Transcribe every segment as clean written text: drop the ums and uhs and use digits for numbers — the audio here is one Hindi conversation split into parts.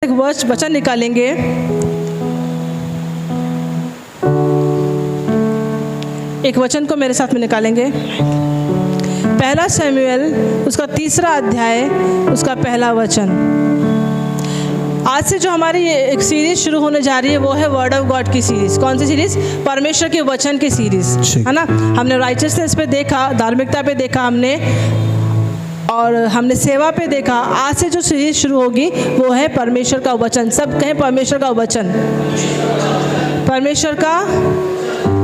एक वचन निकालेंगे। एक वचन को मेरे साथ में निकालेंगे। पहला शमूएल उसका 3 अध्याय उसका पहला वचन। आज से जो हमारी एक सीरीज शुरू होने जा रही है वो है वर्ड ऑफ गॉड की सीरीज। कौन सी सीरीज? परमेश्वर के वचन की सीरीज, है ना। हमने राइचसनेस पे देखा, धार्मिकता पे देखा हमने, और हमने सेवा पे देखा। आज से जो सीरीज शुरू होगी वो है परमेश्वर का वचन। सब कहें परमेश्वर का वचन, परमेश्वर का।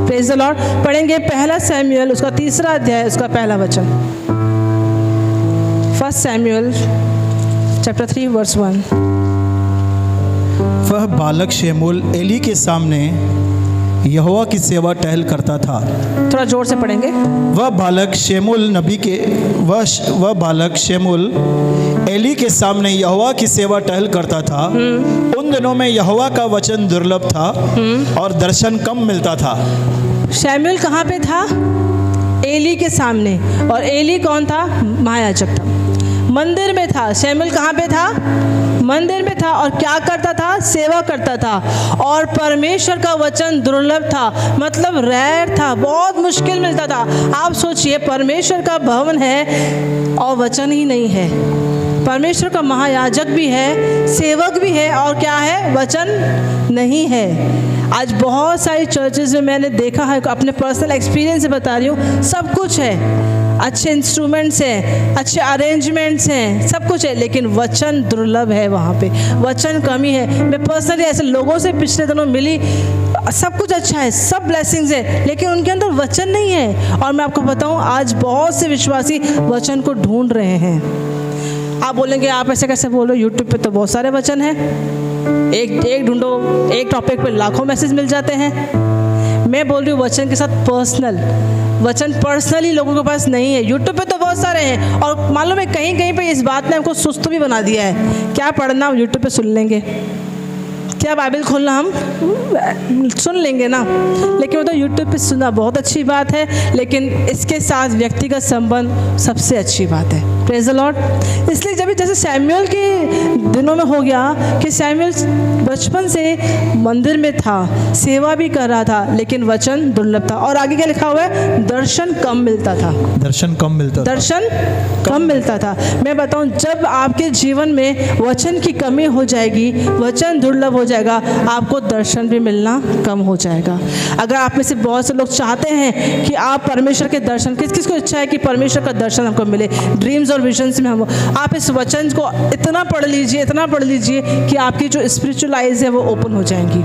Praise the Lord. पढ़ेंगे पहला शमूएल उसका 3 अध्याय उसका पहला वचन। 1 शमूएल चैप्टर 3 वर्स 1। वह बालक शमूएल एली के सामने यहोवा की सेवा टहल करता था। थोड़ा जोर से पढ़ेंगे। वह बालक शमूएल एली के सामने यहोवा की सेवा टहल करता था। उन दिनों में यहोवा का वचन दुर्लभ था और दर्शन कम मिलता था। शमूएल कहाँ पे था? एली के सामने। और एली कौन था? महायाजक था, मंदिर में था। शमूएल कहाँ पे था? मंदिर में था। और क्या करता था? सेवा करता था। और परमेश्वर का वचन दुर्लभ था, मतलब रेयर था, बहुत मुश्किल मिलता था। आप सोचिए, परमेश्वर का भवन है और वचन ही नहीं है। परमेश्वर का महायाजक भी है, सेवक भी है, और क्या है? वचन नहीं है। आज बहुत सारी चर्चेज में मैंने देखा है, अपने पर्सनल एक्सपीरियंस से बता रही हूँ, सब कुछ है, अच्छे इंस्ट्रूमेंट्स हैं, अच्छे अरेंजमेंट्स हैं, सब कुछ है, लेकिन वचन दुर्लभ है। वहाँ पे वचन कमी है। मैं पर्सनली ऐसे लोगों से पिछले दिनों मिली, सब कुछ अच्छा है, सब ब्लेसिंग्स है, लेकिन उनके अंदर वचन नहीं है। और मैं आपको बताऊँ, आज बहुत से विश्वासी वचन को ढूंढ रहे हैं। आप बोलेंगे आप ऐसे कैसे बोल रहे हो? यूट्यूब पे तो बहुत सारे वचन हैं, एक ढूंढो, एक टॉपिक पे लाखों मैसेज मिल जाते हैं। मैं बोल रही हूँ वचन के साथ पर्सनल, वचन पर्सनली लोगों के पास नहीं है। यूट्यूब पे तो बहुत सारे हैं, और मालूम है कहीं कहीं पे इस बात ने हमको सुस्त भी बना दिया है। क्या पढ़ना हम यूट्यूब पे सुन लेंगे, क्या बाइबल खोलना हम सुन लेंगे ना, लेकिन वो तो यूट्यूब पे सुनना बहुत अच्छी बात है, लेकिन इसके साथ व्यक्तिगत संबंध सबसे अच्छी बात है। Praise the Lord. इसलिए जब जैसे शमूएल के दिनों में हो गया कि शमूएल बचपन से मंदिर में था, सेवा भी कर रहा था, लेकिन वचन दुर्लभ था। और आगे क्या लिखा हुआ है? दर्शन कम मिलता था। दर्शन कम मिलता था। मैं बताऊं, जब आपके जीवन में वचन की कमी हो जाएगी, वचन दुर्लभ हो जाएगा, आपको दर्शन भी मिलना कम हो जाएगा। अगर आप में से बहुत से लोग चाहते हैं कि आप परमेश्वर के दर्शन, किस किस को इच्छा है कि परमेश्वर का दर्शन हमको मिले, ड्रीम्स और विजन्स में हम, आप इस वचन को इतना पढ़ लीजिए कि आपकी जो स्पिरिचुअल आइज है वो ओपन हो जाएंगी।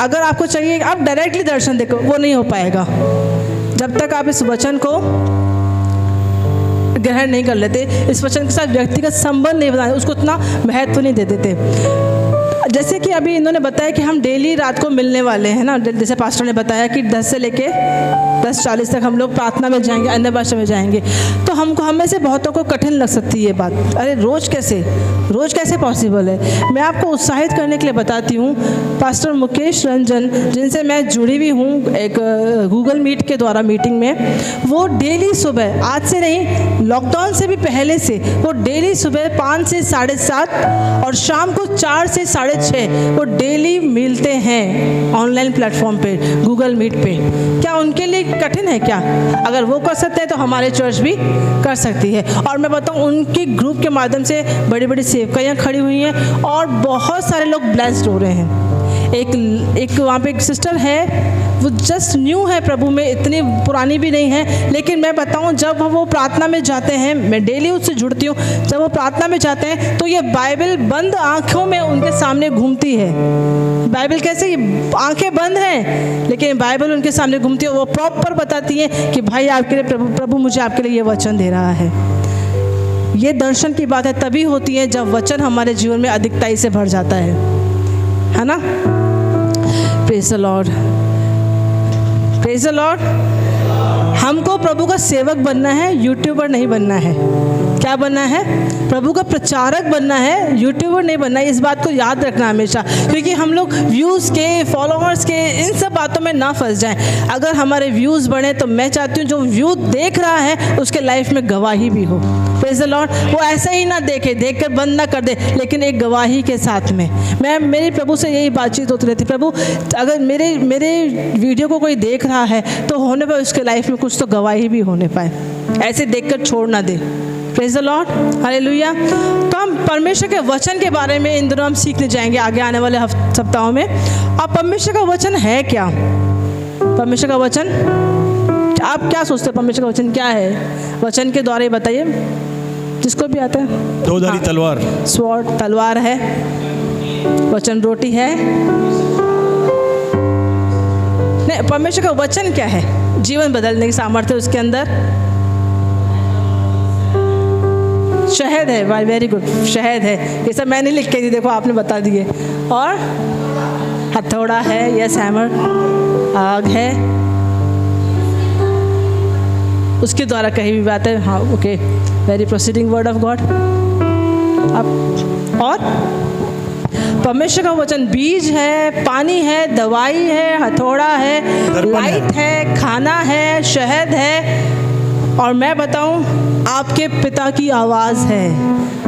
अगर आपको चाहिए आप डायरेक्टली दर्शन देखो, वो नहीं हो पाएगा जब तक आप इस वचन को ग्रहण नहीं कर लेते, इस वचन के साथ व्यक्तिगत संबंध नहीं बनाते, उसको उतना महत्व नहीं दे देते। जैसे कि अभी इन्होंने बताया कि हम डेली रात को मिलने वाले हैं ना, जैसे पास्टर ने बताया कि 10 से लेके 10:40 तक हम लोग प्रार्थना में जाएंगे, अन्य भाषा में जाएंगे। तो हमको, हम में से बहुतों को कठिन लग सकती है ये बात, अरे रोज़ कैसे पॉसिबल है। मैं आपको उत्साहित करने के लिए बताती हूँ, पास्टर मुकेश रंजन, जिनसे मैं जुड़ी हुई हूँ एक गूगल मीट के द्वारा मीटिंग में, वो डेली सुबह, आज से नहीं, लॉकडाउन से भी पहले से, वो डेली सुबह 5 से 7:30 और शाम को 4 से 6:30 वो डेली मिलते हैं ऑनलाइन प्लेटफॉर्म पे, गूगल मीट पे। क्या उनके लिए कठिन है क्या? अगर वो कर सकते हैं तो हमारे चर्च भी कर सकती है। और मैं बताऊं, उनके ग्रुप के माध्यम से बड़ी बड़ी सेवकाइयाँ खड़ी हुई हैं और बहुत सारे लोग ब्लेस्ड हो रहे हैं। एक वहाँ पे एक सिस्टर है, वो जस्ट न्यू है प्रभु में, इतनी पुरानी भी नहीं है, लेकिन मैं बताऊं, जब वो प्रार्थना में जाते हैं, मैं डेली उससे जुड़ती हूँ, जब वो प्रार्थना में जाते हैं तो ये बाइबल बंद आँखों में उनके सामने घूमती है। बाइबल कैसे? ये आंखें बंद हैं, लेकिन बाइबल उनके सामने घूमती है। वो प्रॉपर बताती है कि भाई आपके लिए प्रभु मुझे आपके लिए ये वचन दे रहा है। ये दर्शन की बात है, तभी होती है जब वचन हमारे जीवन में अधिकताई से भर जाता है ना। Praise the Lord, praise the Lord. हमको प्रभु का सेवक बनना है, यूट्यूबर नहीं बनना है। क्या बनना है? प्रभु का प्रचारक बनना है, यूट्यूबर नहीं बनना है। इस बात को याद रखना हमेशा, क्योंकि हम लोग व्यूज़ के, फॉलोअर्स के, इन सब बातों में ना फंस जाएं। अगर हमारे व्यूज़ बढ़े तो मैं चाहती हूँ जो व्यू देख रहा है उसके लाइफ में गवाही भी हो। Praise the Lord. वो ऐसे ही ना देखे, देख कर बंद ना कर दे, लेकिन एक गवाही के साथ में। मेरी प्रभु से यही बातचीत होती रहती, प्रभु अगर मेरे वीडियो को कोई देख रहा है तो होने पर उसके लाइफ में कुछ तो गवाही भी होने पाए, ऐसे देखकर छोड़ ना दे। Praise the Lord, hallelujah. तो हम परमेश्वर के वचन के बारे में इन दिनों हम सीखने जाएंगे आगे आने वाले सप्ताहों में। अब परमेश्वर का वचन है क्या? परमेश्वर का वचन, आप क्या सोचते हैं परमेश्वर का वचन क्या है? वचन के द्वारा ही बताइए, जिसको भी आता है। दो-धारी तलवार, स्वॉर्ड तलवार है, वचन रोटी है। नहीं, परमेश्वर का वचन क्या है? जीवन बदलने की सामर्थ्य उसके अंदर। शहद है, वेरी गुड, शहद है। ये सब मैंने लिख के दी, देखो आपने बता दिए। और हथौड़ा है, यस, हैमर, आग है, उसके द्वारा कहीं भी बात है। हाँ, okay, very proceeding word of God. अब और परमेश्वर का वचन बीज है, पानी है, दवाई है, हथौड़ा है, लाइट है, खाना है, शहद है, और मैं बताऊं, आपके पिता की आवाज़ है।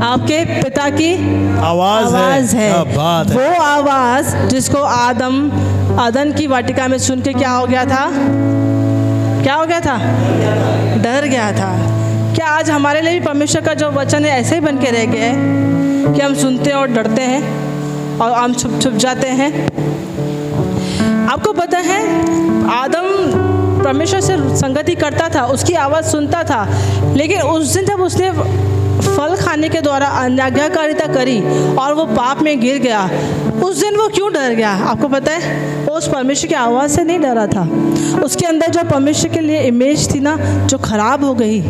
आपके पिता की आवाज़ है। क्या बात है। वो आवाज़ जिसको आदम की वाटिका में सुन के क्या हो गया था? क्या हो गया था? डर गया था। क्या आज हमारे लिए भी परमेश्वर का जो वचन है ऐसे ही बन के रह गया है कि हम सुनते हैं और डरते हैं और हम छुप जाते हैं? आपको पता है, आदम परमेश्वर से संगति करता था, उसकी आवाज़ सुनता था, लेकिन उस दिन जब उसने फल खाने के द्वारा अनाज्ञाकारिता करी और वो पाप में गिर गया, उस दिन वो क्यों डर गया? आपको पता है, वो उस परमेश्वर की आवाज़ से नहीं डरा था। उसके अंदर जो परमेश्वर के लिए इमेज थी ना, जो खराब हो गई,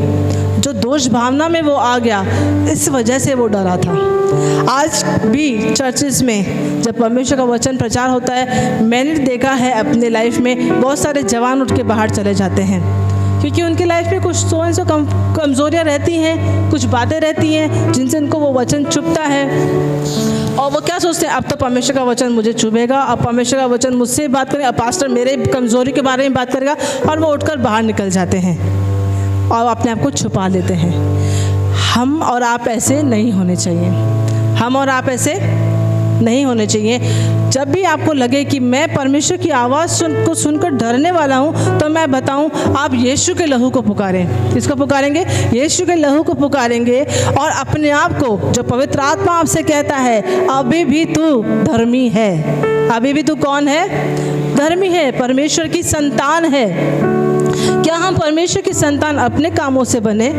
जो दोष भावना में वो आ गया, इस वजह से वो डरा था। आज भी चर्चेस में जब परमेश्वर का वचन प्रचार होता है, मैंने देखा है अपने लाइफ में, बहुत सारे जवान उठ के बाहर चले जाते हैं, क्योंकि उनकी लाइफ में कुछ सो कमज़ोरियाँ रहती हैं, कुछ बातें रहती हैं जिनसे उनको वो वचन चुभता है, और वो क्या सोचते हैं, अब तो परमेश्वर का वचन मुझे चुभेगा, अब परमेश्वर का वचन मुझसे बात करेगा, अब पास्टर मेरे कमज़ोरी के बारे में बात करेगा, और वो उठकर बाहर निकल जाते हैं और अपने आप को छुपा लेते हैं। हम और आप ऐसे नहीं होने चाहिए। हम और आप ऐसे नहीं होने चाहिए। जब भी आपको लगे कि मैं परमेश्वर की आवाज़ को सुनकर डरने वाला हूँ, तो मैं बताऊँ, आप यीशु के लहू को पुकारें। किसको पुकारेंगे? यीशु के लहू को पुकारेंगे, और अपने आप को, जो पवित्र आत्मा आपसे कहता है, अभी भी तू धर्मी है। अभी भी तू कौन है? धर्मी है, परमेश्वर की संतान है। क्या हम परमेश्वर की संतान अपने कामों से बने?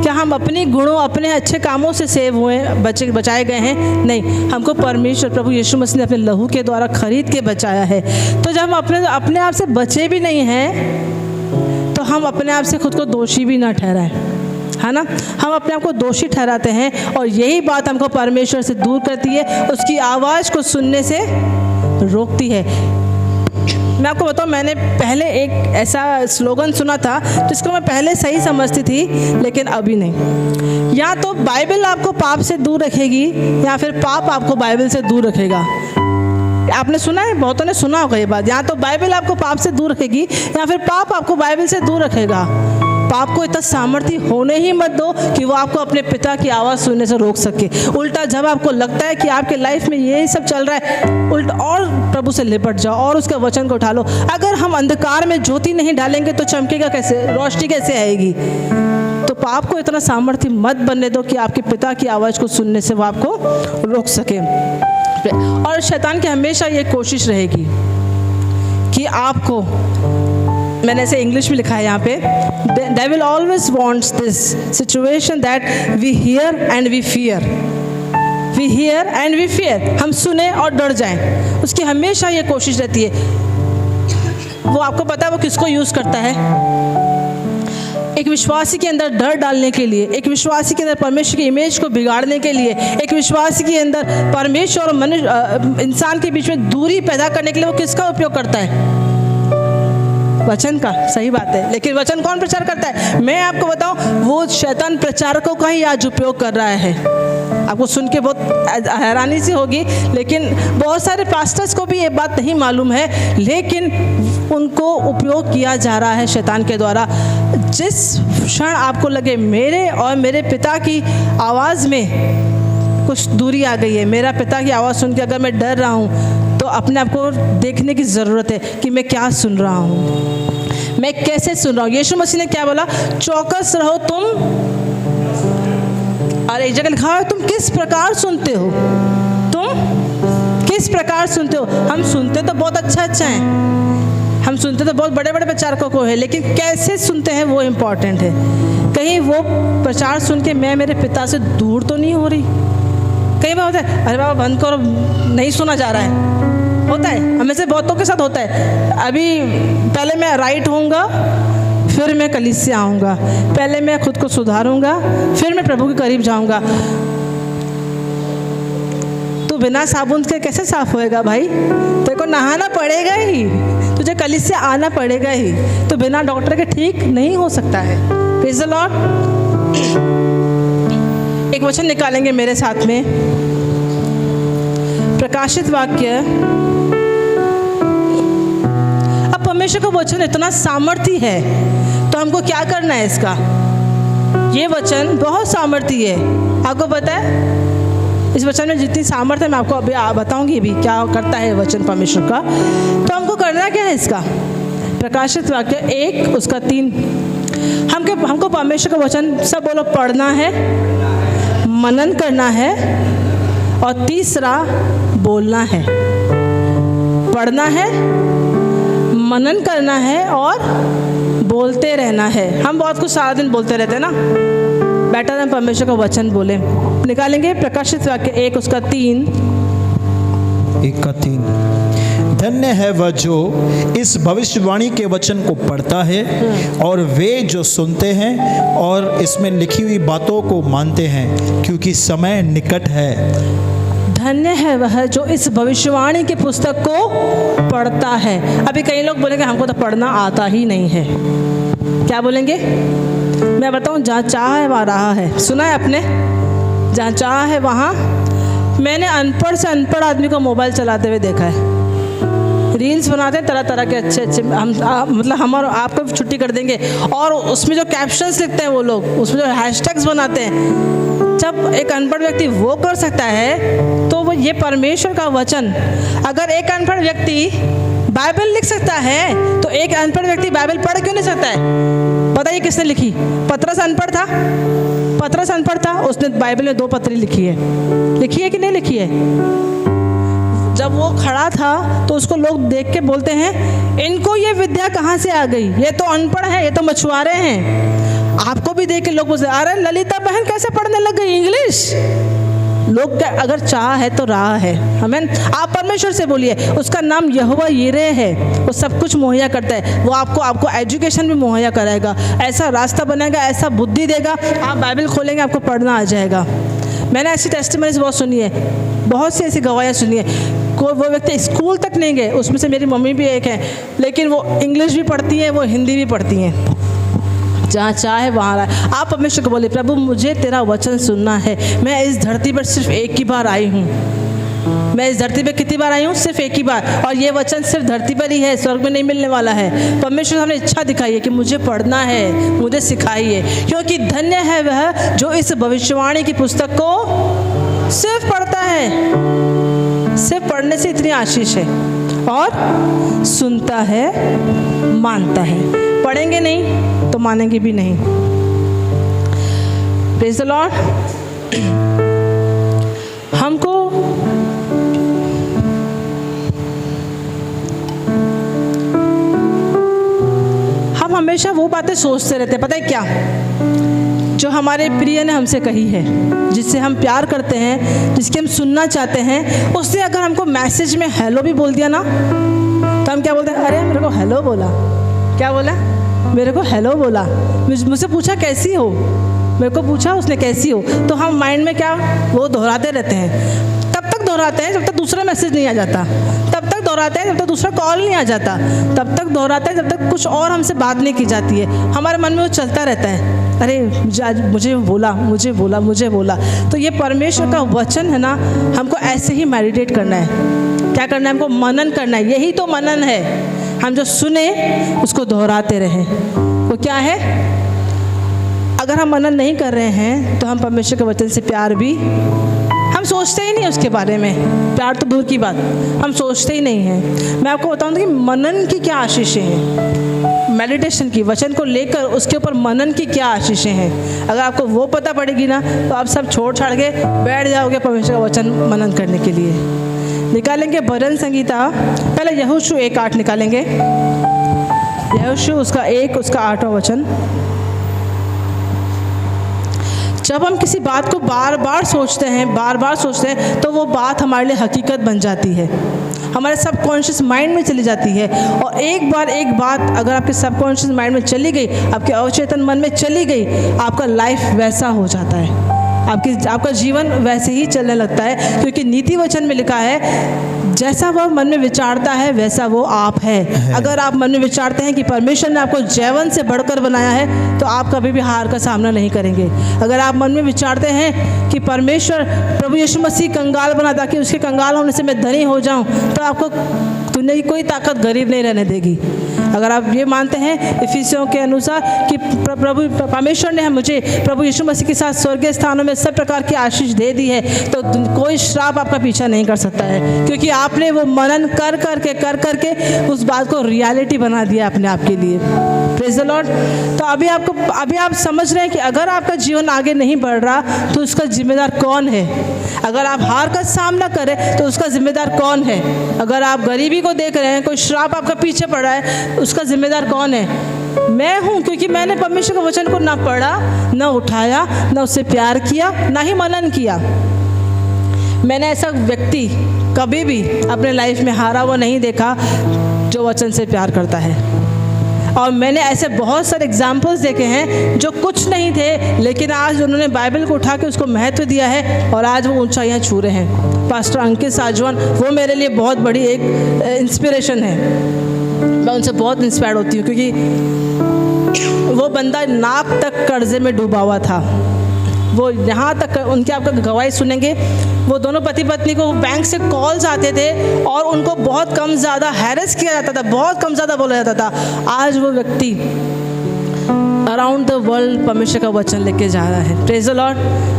क्या हम अपने गुणों, अपने अच्छे कामों से सेव हुए, बचाए गए हैं? नहीं, हमको परमेश्वर प्रभु यीशु मसीह ने अपने लहू के द्वारा खरीद के बचाया है। तो जब हम अपने आप से बचे भी नहीं हैं, तो हम अपने आप से खुद को दोषी भी ना ठहराएं, है ना? हम अपने आप को दोषी ठहराते हैं, और यही बात हमको परमेश्वर से दूर करती है, उसकी आवाज़ को सुनने से रोकती है। मैं आपको बताऊं, मैंने पहले एक ऐसा स्लोगन सुना था जिसको मैं पहले सही समझती थी, लेकिन अभी नहीं। या तो बाइबल आपको पाप से दूर रखेगी, या फिर पाप आपको बाइबल से दूर रखेगा। आपने सुना है, बहुतों ने सुना होगा ये बात। या तो बाइबल आपको पाप से दूर रखेगी, या फिर पाप आपको बाइबल से दूर रखेगा। पाप को इतना सामर्थ्य होने ही मत दो कि वो आपको अपने पिता की आवाज़ सुनने से रोक सके। उल्टा, जब आपको लगता है कि आपके लाइफ में यही सब चल रहा है, उल्टा और प्रभु से लिपट जाओ और उसके वचन को उठा लो। अगर हम अंधकार में ज्योति नहीं डालेंगे तो चमकेगा कैसे? रोशनी कैसे आएगी? तो पाप को इतना सामर्थ्य मत बनने दो कि आपके पिता की आवाज़ को सुनने से वो आपको रोक सके। और शैतान की हमेशा ये कोशिश रहेगी कि आपको, मैंने ऐसे इंग्लिश में लिखा है यहाँ पे, devil always wants this situation that we hear and we fear. We hear and we fear. हम सुने और डर जाएं। उसकी हमेशा ये कोशिश रहती है। वो आपको पता है वो किसको यूज़ करता है? एक विश्वासी के अंदर डर डालने के लिए, एक विश्वासी के अंदर परमेश्वर की इमेज को बिगाड़ने के लिए, एक विश्वासी के अंदर परमेश्वर और मनुष्य, इंसान के बीच में दूरी पैदा करने के लिए वो किसका उपयोग करता है? वचन का। सही बात है, लेकिन वचन कौन प्रचार करता है? मैं आपको बताऊं, वो शैतान प्रचारकों का ही आज उपयोग कर रहा है। आपको सुन के बहुत हैरानी सी होगी, लेकिन बहुत सारे पास्टर्स को भी ये बात नहीं मालूम है, लेकिन उनको उपयोग किया जा रहा है शैतान के द्वारा। जिस क्षण आपको लगे मेरे और मेरे पिता की आवाज़ में कुछ दूरी आ गई है, मेरा पिता की आवाज़ सुन के अगर मैं डर रहा हूँ, तो अपने आप को देखने की ज़रूरत है कि मैं क्या सुन रहा हूँ, मैं कैसे सुन रहा हूँ। यीशु मसीह ने क्या बोला? चौकस रहो तुम, और एक जगह लिखा है तुम किस प्रकार सुनते हो, तुम किस प्रकार सुनते हो। हम सुनते तो बहुत अच्छा हैं, हम सुनते तो बहुत बड़े बड़े प्रचारकों को है, लेकिन कैसे सुनते हैं वो इम्पॉर्टेंट है। कहीं वो प्रचार सुन के मैं मेरे पिता से दूर तो नहीं हो रही। कई बार होता है, अरे बाबा बंद करो, नहीं सुना जा रहा है, होता है, हमें से बहुतों के साथ होता है। अभी पहले मैं राइट होऊंगा, फिर मैं कलीसिया आऊँगा, पहले मैं खुद को सुधारूंगा, फिर मैं प्रभु के करीब जाऊँगा। तो बिना साबुन के कैसे साफ होएगा भाई? तेरे को नहाना पड़ेगा ही, तुझे कलीसिया आना पड़ेगा ही, तो बिना डॉक्टर के ठीक नहीं हो सकता है। Praise the Lord. एक वचन निकालेंगे मेरे साथ में, प्रकाशित वाक्य। अब परमेश्वर का वचन इतना सामर्थी है, तो हमको क्या करना है इसका? ये वचन बहुत सामर्थी है, आपको पता है? इस वचन में जितनी सामर्थ्य है मैं आपको अभी बताऊंगी भी क्या करता है वचन परमेश्वर का। तो हमको करना क्या है इसका? प्रकाशित वाक्य 1 उसका 3। हमको परमेश्वर का वचन सब बोलो पढ़ना है, मनन करना है, और तीसरा बोलना है। पढ़ना है, मनन करना है और बोलते रहना है। हम बहुत कुछ सारा दिन बोलते रहते हैं ना, बेटर हम परमेश्वर का वचन बोले। निकालेंगे प्रकाशित वाक्य 1 उसका 3। 1 का 3। धन्य है वह जो इस भविष्यवाणी के वचन को पढ़ता है और वे जो सुनते हैं और इसमें लिखी हुई बातों को मानते हैं, क्योंकि समय निकट है। धन्य है वह जो इस भविष्यवाणी की पुस्तक को पढ़ता है। अभी कई लोग बोलेंगे हमको तो पढ़ना आता ही नहीं है। क्या बोलेंगे? मैं बताऊं, जहाँ चाह है वहाँ राह है। सुना है आपने? जहाँ चाह है वहाँ। मैंने अनपढ़ से अनपढ़ आदमी को मोबाइल चलाते हुए देखा है। रील्स बनाते हैं तरह तरह के अच्छे अच्छे, मतलब हम और आपको छुट्टी कर देंगे, और उसमें जो कैप्शंस लिखते हैं वो लोग, उसमें जो हैशटैग्स बनाते हैं। जब एक अनपढ़ व्यक्ति वो कर सकता है, तो वो ये परमेश्वर का वचन, अगर एक अनपढ़ व्यक्ति बाइबल लिख सकता है, तो एक अनपढ़ व्यक्ति बाइबल पढ़ क्यों नहीं सकता है? बताइए किसने लिखी? पतरस अनपढ़ था, पतरस अनपढ़ था, उसने बाइबल में 2 पत्री लिखी है कि नहीं लिखी है? जब वो खड़ा था तो उसको लोग देख के बोलते हैं इनको ये विद्या कहाँ से आ गई, ये तो अनपढ़ है, ये तो मछुआरे हैं। आपको भी देख के लोग बोलते अरे ललिता बहन कैसे पढ़ने लग गई इंग्लिश। लोग क्या, अगर चाह है तो राह है। हमें आप परमेश्वर से बोलिए, उसका नाम यहोवा यिरे है, वो सब कुछ मुहैया करता है। वो आपको एजुकेशन भी मुहैया कराएगा, ऐसा रास्ता बनाएगा, ऐसा बुद्धि देगा, आप बाइबल खोलेंगे आपको पढ़ना आ जाएगा। मैंने ऐसी टेस्टिमनीज बहुत सुनी है, बहुत सी ऐसी गवाहियाँ सुनी है। कोई वो व्यक्ति स्कूल तक नहीं गए, उसमें से मेरी मम्मी भी एक है, लेकिन वो इंग्लिश भी पढ़ती हैं, वो हिंदी भी पढ़ती हैं। जहाँ चाहे वहाँ रहा। आप परमेश्वर को बोले प्रभु मुझे तेरा वचन सुनना है। मैं इस धरती पर सिर्फ एक ही बार आई हूँ। मैं इस धरती पे कितनी बार आई हूँ? सिर्फ एक ही बार। और ये वचन सिर्फ धरती पर ही है, स्वर्ग में नहीं मिलने वाला है। परमेश्वर ने हमें इच्छा दिखाई है कि मुझे पढ़ना है, मुझे सिखाइए, क्योंकि धन्य है वह जो इस भविष्यवाणी की पुस्तक को सिर्फ पढ़ता है। सिर्फ पढ़ने से इतनी आशीष है, और सुनता है, मानता है। पढ़ेंगे नहीं तो मानेंगे भी नहीं। Praise the Lord. हमको हम हमेशा वो बातें सोचते रहते हैं, पता है क्या, जो हमारे प्रिय ने हमसे कही है, जिससे हम प्यार करते हैं, जिसके हम सुनना चाहते हैं, उसने अगर हमको मैसेज में हेलो भी बोल दिया ना, तो हम क्या बोलते हैं? अरे मेरे को हेलो बोला। क्या बोला? मेरे को हेलो बोला। मुझसे पूछा कैसी हो, मेरे को पूछा उसने कैसी हो, तो हम माइंड में क्या वो दोहराते रहते हैं। तब तक दोहराते हैं जब तक दूसरा मैसेज नहीं आ जाता, तब तक दोहराते हैं जब तक दूसरा कॉल नहीं आ जाता, तब तक दोहराते हैं जब तक कुछ और हमसे बात नहीं की जाती है। हमारे मन में वो चलता रहता है, अरे मुझे बोला, मुझे बोला, मुझे बोला। तो ये परमेश्वर का वचन है ना, हमको ऐसे ही मेडिटेट करना है। क्या करना है? हमको मनन करना है। यही तो मनन है, हम जो सुने उसको दोहराते रहें। वो क्या है? अगर हम मनन नहीं कर रहे हैं तो हम परमेश्वर के वचन से प्यार भी, हम सोचते ही नहीं उसके बारे में। प्यार तो दूर की बात, हम सोचते ही नहीं हैं। मैं आपको बताऊँ कि मनन की क्या आशीषें हैं, मेडिटेशन की, वचन को लेकर उसके ऊपर मनन की क्या आशीषें हैं। अगर आपको वो पता पड़ेगी ना तो आप सब छोड़ छाड़ के बैठ जाओगे परमेश्वर का वचन मनन करने के लिए। निकालेंगे भजन संगीता, पहले यहोशू 1:8 निकालेंगे। यहोशू उसका 1 उसका 8वां वचन। जब हम किसी बात को बार बार सोचते हैं तो वो बात हमारे लिए हकीकत बन जाती है, हमारे सबकॉन्शियस माइंड में चली जाती है। और एक बात अगर आपके सबकॉन्शियस माइंड में चली गई, आपके अवचेतन मन में चली गई, आपका लाइफ वैसा हो जाता है, आपका जीवन वैसे ही चलने लगता है। क्योंकि नीति वचन में लिखा है, जैसा वह मन में विचारता है वैसा वो आप है। अगर आप मन में विचारते हैं कि परमेश्वर ने आपको जैवन से बढ़कर बनाया है तो आप कभी भी हार का सामना नहीं करेंगे। अगर आप मन में विचारते हैं कि परमेश्वर प्रभु यीशु मसीह कंगाल बना ताकि उसके कंगाल होने से मैं धनी हो जाऊं, तो आपको दुनिया की कोई ताकत गरीब नहीं रहने देगी। अगर आप ये मानते हैं इफिसियों के अनुसार कि प्रभु परमेश्वर ने मुझे प्रभु यीशु मसीह के साथ स्वर्गीय स्थानों में सब प्रकार की आशीष दे दी है, तो कोई श्राप आपका पीछा नहीं कर सकता है। क्योंकि आपने वो मनन कर करके उस बात को रियलिटी बना दिया अपने आप के लिए। Praise the Lord. तो अभी आप समझ रहे हैं कि अगर आपका जीवन आगे नहीं बढ़ रहा तो उसका जिम्मेदार कौन है। अगर आप हार का सामना करें तो उसका जिम्मेदार कौन है। अगर आप गरीबी को देख रहे हैं, कोई श्राप आपका पीछे पड़ा है, उसका जिम्मेदार कौन है? मैं हूँ, क्योंकि मैंने परमेश्वर के वचन को ना पढ़ा, ना उठाया, ना उससे प्यार किया, ना ही मनन किया। मैंने ऐसा व्यक्ति कभी भी अपने लाइफ में हारा हुआ नहीं देखा जो वचन से प्यार करता है। और मैंने ऐसे बहुत सारे एग्जाम्पल्स देखे हैं जो कुछ नहीं थे, लेकिन आज उन्होंने बाइबल को उठा के उसको महत्व दिया है और आज वो ऊंचाइयां छू रहे हैं। पास्टर अंकित साजवान, वो मेरे लिए बहुत बड़ी एक इंस्पिरेशन है। मैं उनसे बहुत इंस्पायर्ड होती हूँ, क्योंकि वो बंदा नाक तक कर्जे में डूबा हुआ था। वो यहाँ तक, उनके आपका गवाही सुनेंगे, वो दोनों पति पत्नी को बैंक से कॉल्स आते थे और उनको बहुत कम ज़्यादा हैरेस किया जाता था, बहुत कम ज़्यादा बोला जाता था। आज वो व्यक्ति अराउंड द वर्ल्ड परमेश्वर का वचन लेके जा रहा है। Praise the Lord.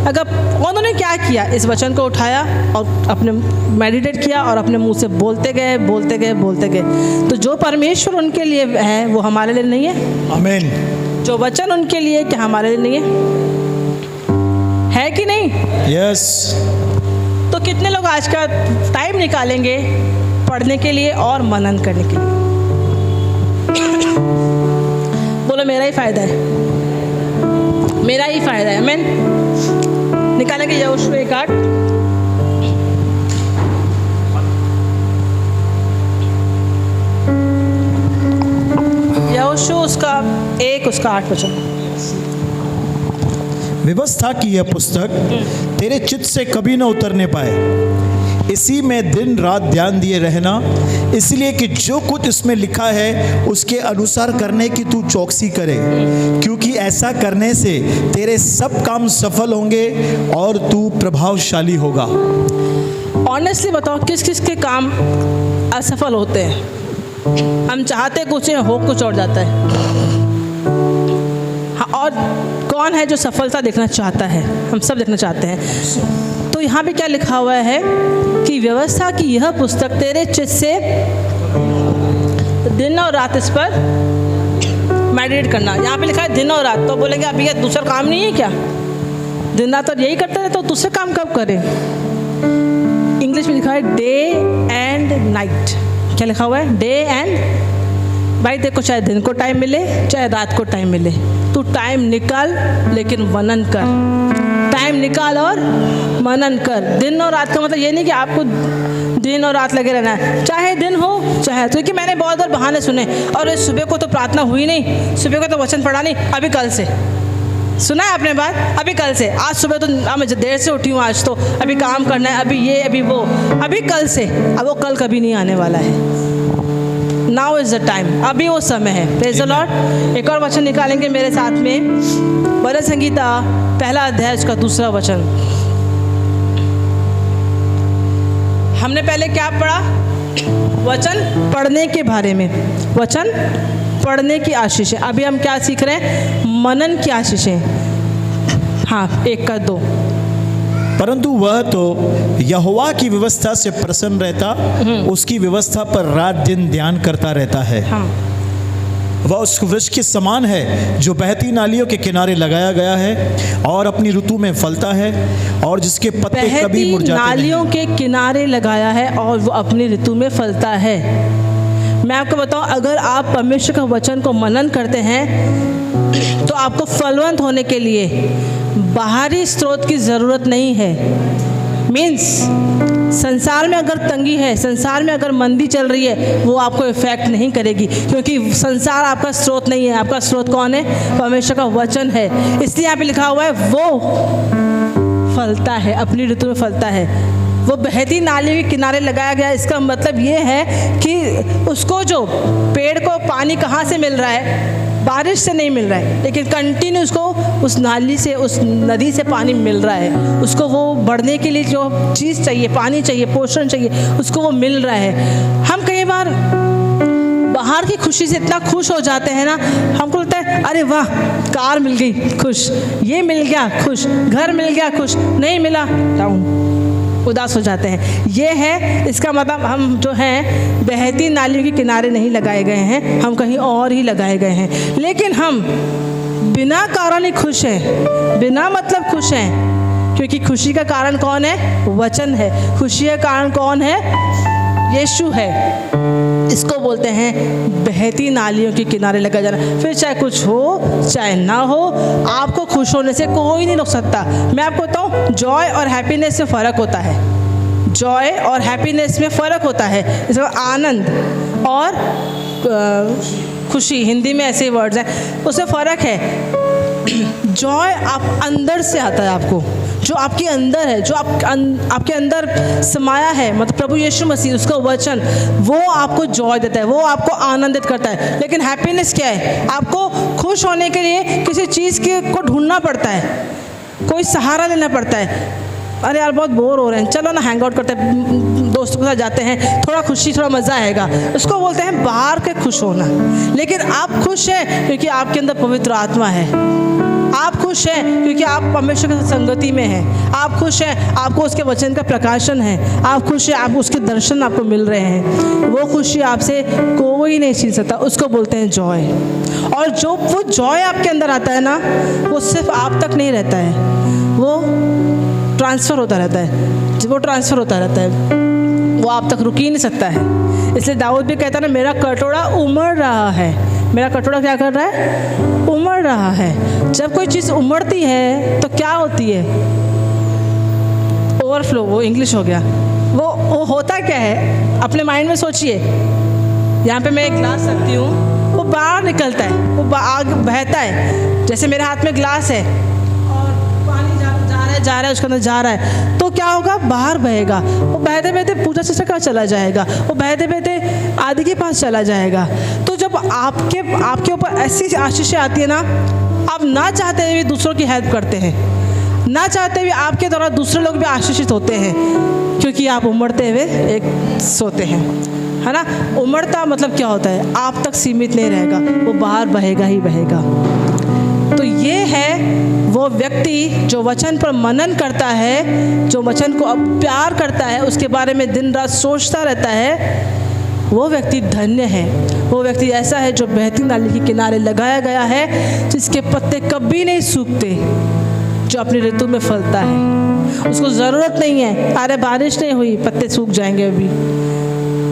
अगर उन्होंने क्या किया, इस वचन को उठाया और अपने मेडिटेट किया और अपने मुंह से बोलते गए। तो जो परमेश्वर उनके लिए है वो हमारे लिए नहीं है। आमीन। जो वचन उनके लिए क्या हमारे लिए नहीं है कि नहीं? यस। तो कितने लोग आज का टाइम निकालेंगे पढ़ने के लिए और मनन करने के लिए? बोलो मेरा ही फायदा है, मेरा ही फायदा है। आमीन। निकालेंगे यहोशू 1:8। यहोशू उसका 1 उसका 8 वचन। व्यवस्था की यह पुस्तक तेरे चित्त से कभी न उतरने पाए, इसी में दिन रात ध्यान दिए रहना, इसलिए कि जो कुछ इसमें लिखा है उसके अनुसार करने की तू चौकसी करे, क्योंकि ऐसा करने से तेरे सब काम सफल होंगे और तू प्रभावशाली होगा। ऑनेस्टली बताओ, किस किस के काम असफल होते हैं? हम चाहते कुछ है, हो कुछ और जाता है। हाँ, और कौन है जो सफलता देखना चाहता है? हम सब देखना चाहते हैं। तो यहाँ पे क्या लिखा हुआ है कि व्यवस्था की यह पुस्तक तेरे चित्त से दिन और रात इस पर मेडिटेट करना। यहाँ पे लिखा है दिन और रात। तो बोलेंगे अभी ये दूसरा काम नहीं है क्या? दिन रात और यही करते रहे तो दूसरे काम कब करें? इंग्लिश में लिखा है डे एंड नाइट। क्या लिखा हुआ है? Day and. भाई देखो, चाहे दिन को टाइम मिले चाहे रात को टाइम मिले, तू टाइम निकाल, लेकिन मनन कर। टाइम निकाल और मनन कर। दिन और रात का मतलब ये नहीं कि आपको दिन और रात लगे रहना है, चाहे दिन हो चाहे। क्योंकि मैंने बहुत बार बहाने सुने, और सुबह को तो प्रार्थना हुई नहीं, सुबह को तो वचन पढ़ा नहीं, अभी कल से। सुना है आपने बात? अभी कल से, आज सुबह तो मैं देर से उठी हूँ, आज तो अभी काम करना है, अभी ये अभी वो, अभी कल से। अब वो कल कभी नहीं आने वाला है। नाउ इज़ द टाइम, अभी वो समय है। Praise the Lord. एक और वचन निकालेंगे मेरे साथ में, भजन संगीता पहला अध्याय उसका दूसरा वचन। हमने पहले क्या पढ़ा? वचन पढ़ने के बारे में, वचन पढ़ने की आशीष है। अभी हम क्या सीख रहे हैं? मनन की आशीषें। हाँ, 1 का 2। परंतु वह तो यहोवा की व्यवस्था से प्रसन्न रहता, उसकी व्यवस्था पर रात दिन ध्यान करता रहता है। हाँ। वह उस वृक्ष के समान है जो बहती नालियों के किनारे लगाया गया है और अपनी ऋतु में फलता है, और जिसके पत्ते कभी मुरझाते नहीं। नालियों के किनारे लगाया है और वो अपनी ऋतु में फलता है। मैं आपको बताऊं, अगर आप परमेश्वर के वचन को मनन करते हैं तो आपको फलवंत होने के लिए बाहरी स्रोत की ज़रूरत नहीं है। मीन्स संसार में अगर तंगी है, संसार में अगर मंदी चल रही है, वो आपको इफेक्ट नहीं करेगी, क्योंकि संसार आपका स्रोत नहीं है। आपका स्रोत कौन है? परमेश्वर का वचन है। इसलिए यहाँ पे लिखा हुआ है वो फलता है, अपनी ऋतु में फलता है। वो बहती नाली के किनारे लगाया गया। इसका मतलब ये है कि उसको जो पेड़ को पानी कहाँ से मिल रहा है? बारिश से नहीं मिल रहा है, लेकिन कंटिन्यू उसको उस नाली से, उस नदी से पानी मिल रहा है। उसको वो बढ़ने के लिए जो चीज़ चाहिए, पानी चाहिए, पोषण चाहिए, उसको वो मिल रहा है। हम कई बार बाहर की खुशी से इतना खुश हो जाते हैं ना, हमको लगता है अरे वाह, कार मिल गई, खुश, ये मिल गया, खुश, घर मिल गया, खुश, नहीं मिला, डाउन, उदास हो जाते हैं। ये है, इसका मतलब हम जो हैं बहती नालियों के किनारे नहीं लगाए गए हैं, हम कहीं और ही लगाए गए हैं। लेकिन हम बिना कारण ही खुश हैं, बिना मतलब खुश हैं, क्योंकि खुशी का कारण कौन है? वचन है। खुशी का कारण कौन है? यीशु है। इसको बोलते हैं बहती नालियों के किनारे लगा जाना। फिर चाहे कुछ हो चाहे ना हो, आपको खुश होने से कोई नहीं रोक सकता। मैं आपको बताऊँ, जॉय और हैप्पीनेस में फ़र्क होता है। जॉय और हैप्पीनेस में फ़र्क होता है। इसमें आनंद और खुशी, हिंदी में ऐसे वर्ड्स हैं, उसमें फ़र्क है। जॉय आप अंदर से आता है, आपको जो आपके अंदर है, जो आपके अंदर समाया है, मतलब प्रभु यीशु मसीह, उसका वचन, वो आपको जॉय देता है, वो आपको आनंदित करता है। लेकिन हैप्पीनेस क्या है? आपको खुश होने के लिए किसी चीज़ को ढूंढना पड़ता है, कोई सहारा लेना पड़ता है। अरे यार बहुत बोर हो रहे हैं, चलो ना हैंग आउट करते हैं, दोस्तों के साथ जाते हैं, थोड़ा खुशी, थोड़ा मज़ा आएगा। उसको बोलते हैं बाहर के खुश होना। लेकिन आप खुश हैं क्योंकि आपके अंदर पवित्र आत्मा है। आप खुश हैं क्योंकि आप परमेश्वर की संगति में हैं। आप खुश हैं, आपको उसके वचन का प्रकाशन है। आप खुश हैं, आप उसके दर्शन आपको मिल रहे हैं। वो खुशी आपसे कोई नहीं छीन सकता, उसको बोलते हैं जॉय। और जो वो जॉय आपके अंदर आता है ना, वो सिर्फ आप तक नहीं रहता है, वो ट्रांसफ़र होता रहता है। जब वो ट्रांसफ़र होता रहता है, वो आप तक रुक ही नहीं सकता है। इसलिए दाऊद भी कहता है ना, मेरा कटोरा उमड़ रहा है। मेरा कटोरा क्या कर रहा है? उमड़ रहा है। जब कोई चीज़ उमड़ती है तो क्या होती है? ओवरफ्लो, वो इंग्लिश हो गया। वो होता क्या है? अपने माइंड में सोचिए। यहाँ पे मैं एक ग्लास रखती हूँ, वो बाहर निकलता है, वो आगे बहता है। जैसे मेरे हाथ में ग्लास है और पानी जा रहा है, उसके अंदर जा रहा है, तो क्या होगा? बाहर बहेगा। वो बहते बहते पूजा से का चला जाएगा, वो बहते बहते आदि के पास चला जाएगा। तो जब आपके ऊपर ऐसी आशीषें आती है ना, आप ना चाहते हुए भी दूसरों की हेल्प करते हैं, ना चाहते हुए आपके द्वारा दूसरे लोग भी आशीषित होते हैं, क्योंकि आप उमड़ते हुए एक सोते हैं, है ना। उमड़ता मतलब क्या होता है? आप तक सीमित नहीं रहेगा, वो बाहर बहेगा ही बहेगा। तो ये है वो व्यक्ति जो वचन पर मनन करता है, जो वचन को प्यार करता है, उसके बारे में दिन रात सोचता रहता है, वो व्यक्ति धन्य है। वो व्यक्ति ऐसा है जो बहती नाली के किनारे लगाया गया है, जिसके पत्ते कभी नहीं सूखते, जो अपनी ऋतु में फलता है। उसको ज़रूरत नहीं है अरे बारिश नहीं हुई, पत्ते सूख जाएंगे, अभी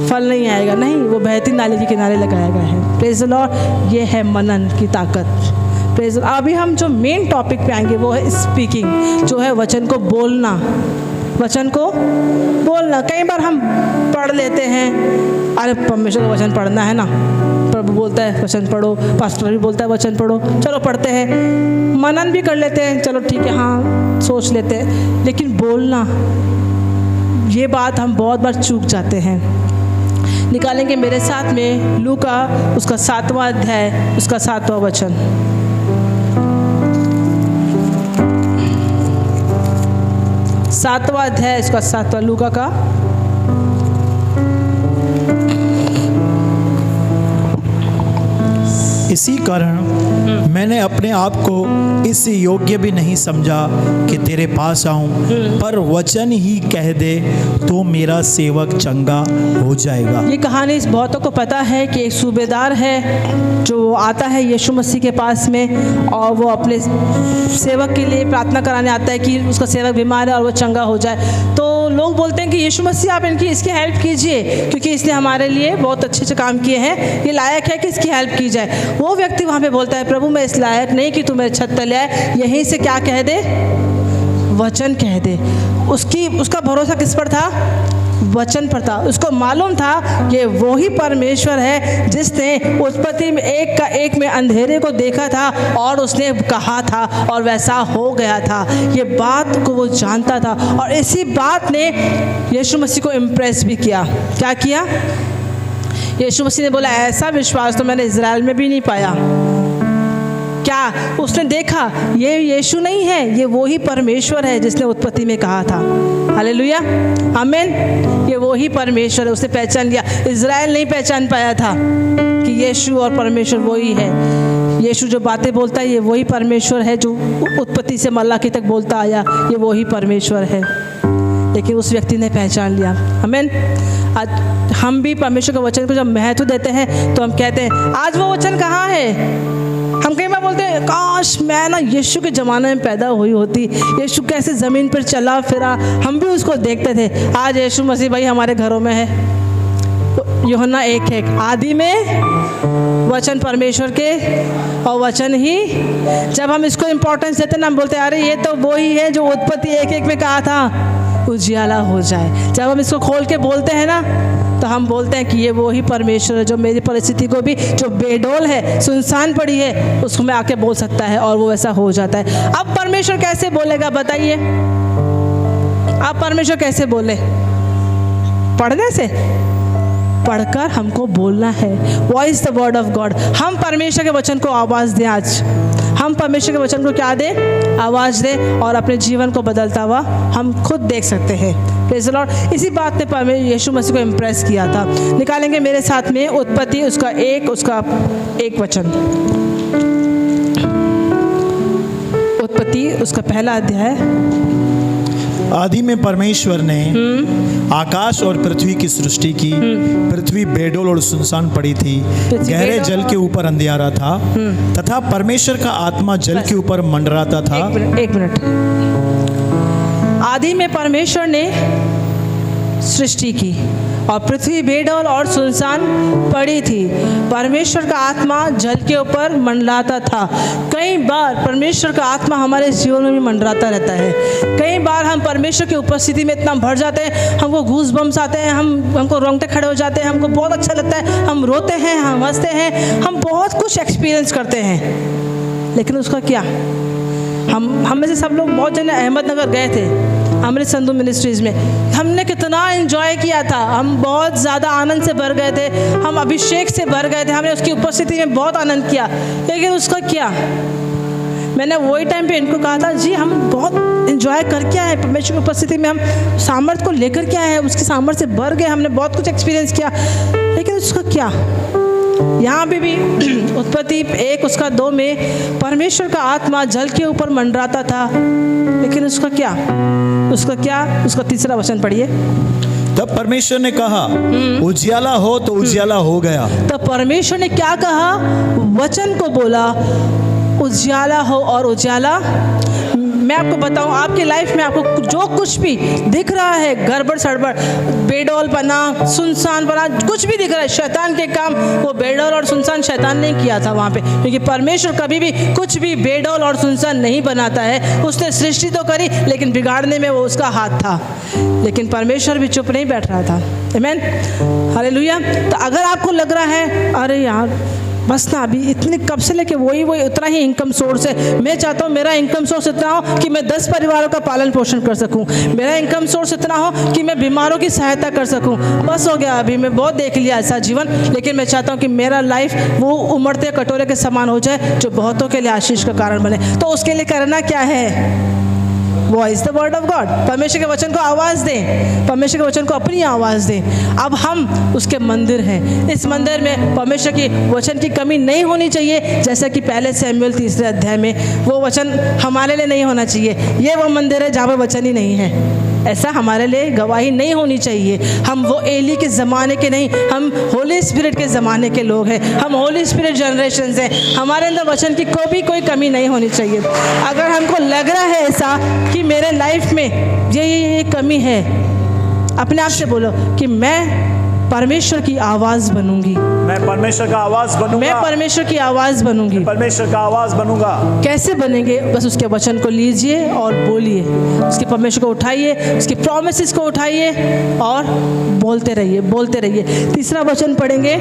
फल नहीं आएगा, नहीं, वो बहती नाली के किनारे लगाया गया है। Praise the Lord. ये है मनन की ताकत। अभी हम जो मेन टॉपिक पे आएंगे वो है स्पीकिंग, जो है वचन को बोलना। वचन को बोलना। कई बार हम पढ़ लेते हैं, अरे परमेश्वर का वचन पढ़ना है ना, प्रभु बोलता है वचन पढ़ो, पास्टर भी बोलता है वचन पढ़ो, चलो पढ़ते हैं, मनन भी कर लेते हैं, चलो ठीक है, हाँ सोच लेते हैं, लेकिन बोलना, ये बात हम बहुत बार चूक जाते हैं। निकालेंगे मेरे साथ में लूका उसका 7वां अध्याय उसका 7वां वचन। सातवां अध्याय इसका 7वां लूका का। इसी कारण मैंने अपने आप को इस योग्य भी नहीं समझा कि तेरे पास आऊं, पर वचन ही कह दे तो मेरा सेवक चंगा हो जाएगा। ये कहानी इस बहुतों को पता है कि एक सूबेदार है जो आता है यीशु मसीह के पास में और वो अपने सेवक के लिए प्रार्थना कराने आता है कि उसका सेवक बीमार है और वो चंगा हो जाए। तो लोग बोलते हैं कि यीशु मसीह आप इसकी हेल्प कीजिए, क्योंकि इसने हमारे लिए बहुत अच्छे अच्छे काम किए हैं, ये लायक है कि इसकी हेल्प की जाए। वो व्यक्ति वहाँ पे बोलता है, प्रभु मैं इस लायक नहीं कि तू मेरे छत तले आए, यहीं से क्या कह दे, वचन कह दे। उसका भरोसा किस पर था? वचन पर था। उसको मालूम था कि वो ही परमेश्वर है जिसने उत्पत्ति में एक में अंधेरे को देखा था और उसने कहा था और वैसा हो गया था। ये बात को वो जानता था और इसी बात ने यीशु मसीह को इम्प्रेस भी किया। क्या किया? यीशु मसीह ने बोला, ऐसा विश्वास तो मैंने इज़राइल में भी नहीं पाया। क्या उसने देखा? ये यीशु नहीं है, ये वो ही परमेश्वर है जिसने उत्पत्ति में कहा था। हालेलुया, आमीन। ये वो ही परमेश्वर है, उसने पहचान लिया। इज़राइल नहीं पहचान पाया था कि यीशु और परमेश्वर वो ही है। यीशु जो बातें बोलता है ये वही परमेश्वर है जो उत्पत्ति से मलाकी तक बोलता आया, ये वही परमेश्वर है। लेकिन उस व्यक्ति ने पहचान लिया। आमीन। आज हम भी परमेश्वर के वचन को जब महत्व देते हैं तो हम कहते हैं, आज वो वचन कहाँ है? हम कई बार बोलते हैं, काश मैं ना यीशु के ज़माने में पैदा हुई होती, यीशु कैसे ज़मीन पर चला फिरा, हम भी उसको देखते थे। आज यीशु मसीह भाई हमारे घरों में है। यूहन्ना 1:1, आदि में वचन परमेश्वर के और वचन ही। जब हम इसको इम्पोर्टेंस देते हैं ना, हम बोलते हैं अरे ये तो वो ही है जो उत्पत्ति 1:1 में कहा था उजियाला हो जाए। जब हम इसको खोल के बोलते हैं ना तो हम बोलते हैं कि ये वो ही परमेश्वर है जो मेरी परिस्थिति को भी, जो बेडोल है, सुनसान पड़ी है, उसको मैं आके बोल सकता है और वो वैसा हो जाता है। अब परमेश्वर कैसे बोलेगा बताइए? आप परमेश्वर कैसे बोले? पढ़ने से? पढ़कर हमको बोलना है। Voice the word of God. हम परमेश्वर के वचन को आवाज़ दें। आज हम परमेश्वर के वचन को क्या दें? आवाज़ दें और अपने जीवन को बदलता हुआ हम खुद देख सकते हैं। Praise the Lord. इसी बात ने परमेश्वर यीशु मसीह को इम्प्रेस किया था। निकालेंगे मेरे साथ में उत्पत्ति उसका एक वचन। उत्पत्ति उसका पहला अध्याय। आदि में परमेश्वर ने आकाश और पृथ्वी की सृष्टि की। पृथ्वी बेडोल और सुनसान पड़ी थी, गहरे जल के ऊपर अंधियारा था तथा परमेश्वर का आत्मा जल के ऊपर मंडराता था। एक मिनट। आदि में परमेश्वर ने सृष्टि की और पृथ्वी बेडौल और सुनसान पड़ी थी। परमेश्वर का आत्मा जल के ऊपर मंडराता था। कई बार परमेश्वर का आत्मा हमारे जीवन में भी मंडराता रहता है। कई बार हम परमेश्वर की उपस्थिति में इतना भर जाते हैं, हमको घूस बम्स आते हैं, हमको रोंगटे खड़े हो जाते हैं, हमको बहुत अच्छा लगता है, हम रोते हैं, हम हंसते हैं, हम बहुत कुछ एक्सपीरियंस करते हैं। लेकिन उसका क्या? हम में से सब लोग बहुत जने अहमदनगर गए थे अमृत संधू मिनिस्ट्रीज़ में। हमने कितना एंजॉय किया था, हम बहुत ज़्यादा आनंद से भर गए थे, हम अभिषेक से भर गए थे, हमने उसकी उपस्थिति में बहुत आनंद किया। लेकिन उसका क्या? मैंने वही टाइम पे इनको कहा था, जी हम बहुत एंजॉय कर क्या है परमेश्वर की उपस्थिति में, हम सामर्थ्य को लेकर क्या है, उसकी सामर्थ्य से भर गए, हमने बहुत कुछ एक्सपीरियंस किया। लेकिन उसका क्या? यहाँ पे भी उत्पत्ति 1 उसका 2 में परमेश्वर का आत्मा जल के ऊपर मंडराता था। लेकिन उसका क्या? उसका क्या? उसका तीसरा वचन पढ़िए। तब परमेश्वर ने कहा उजियाला हो तो उजियाला हो गया। तब परमेश्वर ने क्या कहा? वचन को बोला उजियाला हो और उजियाला। मैं आपको बताऊं, आपकी लाइफ में आपको जो कुछ भी दिख रहा है, गड़बड़ सड़बड़, बेडौल बना, सुनसान बना, कुछ भी दिख रहा है, शैतान के काम, वो बेडौल और सुनसान शैतान ने किया था वहाँ पे, क्योंकि परमेश्वर कभी भी कुछ भी बेडौल और सुनसान नहीं बनाता है। उसने सृष्टि तो करी, लेकिन बिगाड़ने में वो उसका हाथ था, लेकिन परमेश्वर भी चुप नहीं बैठ रहा था। आमीन, हालेलुया। तो अगर आपको लग रहा है अरे यार बस ना, अभी इतने कब से लेके वही उतना ही इनकम सोर्स है, मैं चाहता हूँ मेरा इनकम सोर्स इतना हो कि मैं 10 परिवारों का पालन पोषण कर सकूँ, मेरा इनकम सोर्स इतना हो कि मैं बीमारों की सहायता कर सकूँ, बस हो गया, अभी मैं बहुत देख लिया ऐसा जीवन, लेकिन मैं चाहता हूँ कि मेरा लाइफ वो उमड़ते कटोरे के समान हो जाए जो बहुतों के लिए आशीष का कारण बने। तो उसके लिए करना क्या है? Voice the word of God, परमेश्वर के वचन को आवाज़ दें, परमेश्वर के वचन को अपनी आवाज़ दें। अब हम उसके मंदिर हैं, इस मंदिर में परमेश्वर की वचन की कमी नहीं होनी चाहिए, जैसा कि पहले शमूएल 3 अध्याय में वो वचन हमारे लिए नहीं होना चाहिए। ये वो मंदिर है जहाँ पर वचन ही नहीं है, ऐसा हमारे लिए गवाही नहीं होनी चाहिए। हम वो एली के ज़माने के नहीं, हम होली स्पिरिट के ज़माने के लोग हैं, हम होली स्पिरिट जनरेशन हैं, हमारे अंदर वचन की कोई कमी नहीं होनी चाहिए। अगर हमको लग रहा है ऐसा कि मेरे लाइफ में ये कमी है, अपने आप से बोलो कि मैं परमेश्वर की आवाज़ बनूंगी, मैं परमेश्वर का आवाज़ बनूंगा, मैं परमेश्वर की आवाज़ बनूंगी। परमेश्वर का आवाज़ बनूंगा। कैसे बनेंगे? बस उसके वचन को लीजिए और बोलिए, उसके परमेश्वर को उठाइए, उसके प्रॉमिसेस को उठाइए और बोलते रहिए, बोलते रहिए। तीसरा वचन पढ़ेंगे,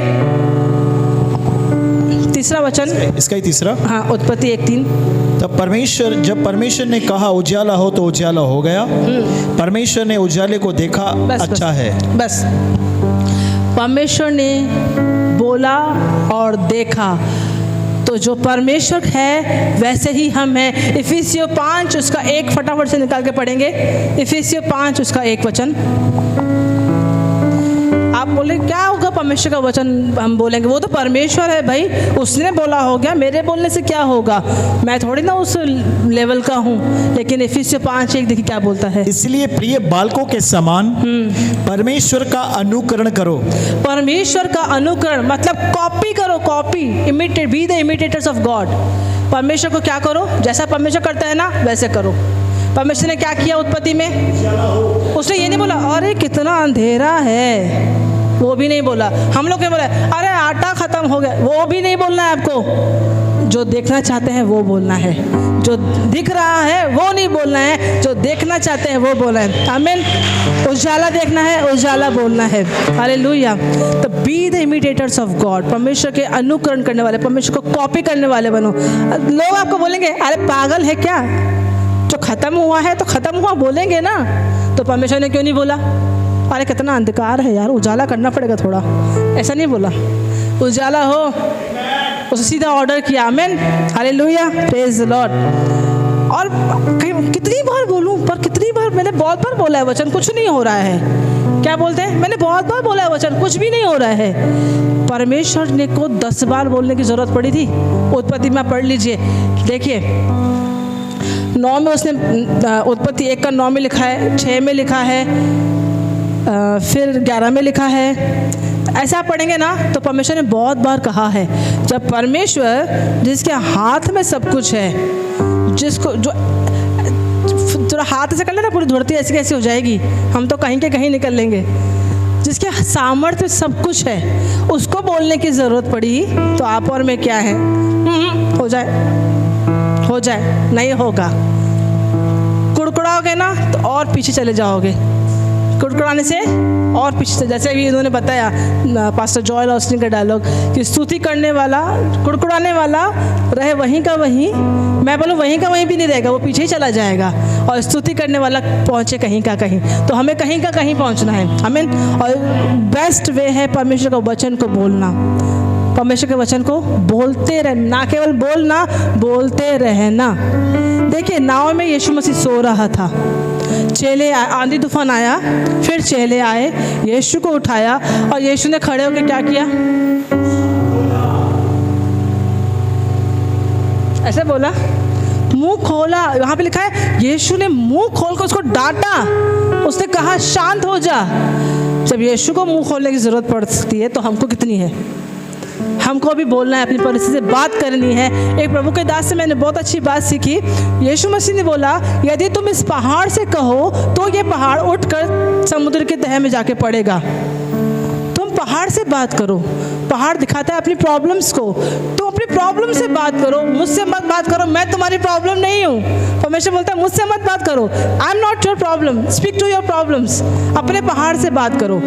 तीसरा वचन इसका ही तीसरा, हाँ, उत्पत्ति 1:3। तब जब परमेश्वर ने कहा उजाला हो तो उजाला हो गया। परमेश्वर ने उजाले को देखा, बस, अच्छा बस, है। बस परमेश्वर ने बोला और देखा, तो जो परमेश्वर है वैसे ही हम हैं। इफिसियों 5 उसका 1 फटाफट से निकाल के पढ़ेंगे। इफिसियों 5 उसका 1 वचन। आप बोले क्या होगा परमेश्वर का वचन हम बोलेंगे? वो तो परमेश्वर है भाई, उसने बोला हो गया, मेरे बोलने से क्या होगा? मैं थोड़ी ना उस लेवल का हूँ। लेकिन इफिसियों 5:1 देखिए क्या बोलता है। इसलिए प्रिय बालकों के समान परमेश्वर का अनुकरण करो। परमेश्वर का अनुकरण मतलब कॉपी करो, copy, imitate, be the imitators of God. परमेश्वर को क्या करो? जैसा परमेश्वर करता है ना वैसे करो। परमेश्वर ने क्या किया उत्पत्ति में? उसने ये नहीं बोला अरे कितना अंधेरा है, वो भी नहीं बोला। हम लोग क्या बोला? अरे आटा खत्म हो गया, वो भी नहीं बोलना है आपको। जो देखना चाहते हैं वो बोलना है, जो दिख रहा है वो नहीं बोलना है, जो देखना चाहते हैं वो बोलना है। आमीन। उजाला देखना है, उजाला बोलना है। हालेलुया। तो B the imitators of God, परमेश्वर के अनुकरण करने वाले, परमेश्वर को कॉपी करने वाले बनो। लोग आपको बोलेंगे अरे पागल है क्या, जो खत्म हुआ है तो खत्म हुआ बोलेंगे ना। तो परमेश्वर ने क्यों नहीं बोला अरे कितना अंधकार है यार, उजाला करना पड़ेगा थोड़ा? ऐसा नहीं बोला। उजाला हो, उसे सीधा ऑर्डर किया। आमीन, हालेलुया, प्रेज द लॉर्ड। और कितनी बार बोलूं, पर कितनी बार मैंने बहुत बार बोला है वचन, कुछ नहीं हो रहा है। क्या बोलते हैं? मैंने बहुत बार बोला है वचन, कुछ भी नहीं हो रहा है। परमेश्वर ने को 10 बार बोलने की जरूरत पड़ी थी। उत्पत्ति में पढ़ लीजिए, देखिए 9 में उसने, उत्पत्ति 1 का 9 में लिखा है, 6 में लिखा है, फिर 11 में लिखा है। ऐसा पढ़ेंगे ना तो परमेश्वर ने बहुत बार कहा है। जब परमेश्वर जिसके हाथ में सब कुछ है, जिसको जो थोड़ा हाथ से कर लेना पूरी धरती ऐसी कैसी हो जाएगी, हम तो कहीं के कहीं निकल लेंगे। जिसके सामर्थ्य सब कुछ है, उसको बोलने की ज़रूरत पड़ी तो आप और मैं क्या है? हो जाए, नहीं होगा। कुड़कुड़ाओगे ना तो और पीछे चले जाओगे, कुड़कुड़ाने से और पीछे। जैसे भी इन्होंने बताया पास्टर जॉयल ऑस्टिन का डायलॉग कि स्तुति करने वाला, कुड़कुड़ाने वाला रहे वहीं का वहीं, मैं बोलूँ वहीं का वहीं भी नहीं रहेगा, वो पीछे ही चला जाएगा। और स्तुति करने वाला पहुँचे कहीं का कहीं। तो हमें कहीं का कहीं पहुँचना है। आमीन। और बेस्ट वे है परमेश्वर का वचन को बोलना, परमेश्वर के वचन को बोलते रहना, ना केवल बोलना, बोलते रहना। देखिए नाव में यीशु मसीह सो रहा था, चेले आंधी तूफान आया, फिर चेले आए, यीशु को उठाया और यीशु ने खड़े होकर क्या किया? ऐसे बोला, मुंह खोला। वहाँ पे लिखा है यीशु ने मुंह खोलकर उसको डांटा, उसने कहा शांत हो जा। जब यीशु को मुंह खोलने की जरूरत पड़ सकती है तो हमको कितनी है? हमको भी बोलना है, अपनी परिस्थिति से बात करनी है। एक प्रभु के दास से मैंने बहुत अच्छी बात सीखी। यीशु मसीह ने बोला, यदि तुम इस पहाड़ से कहो तो ये पहाड़ उठकर समुद्र के तह में जाके पड़ेगा। तुम पहाड़ से बात करो। पहाड़ दिखाता है अपनी प्रॉब्लम्स को, तुम अपनी प्रॉब्लम से बात करो। मुझसे मत बात करो, मैं तुम्हारी प्रॉब्लम नहीं हूँ। परमेश्वर बोलता है मुझसे मत बात करो, I am not your problem, speak to your problems. अपने पहाड़ से बात करो।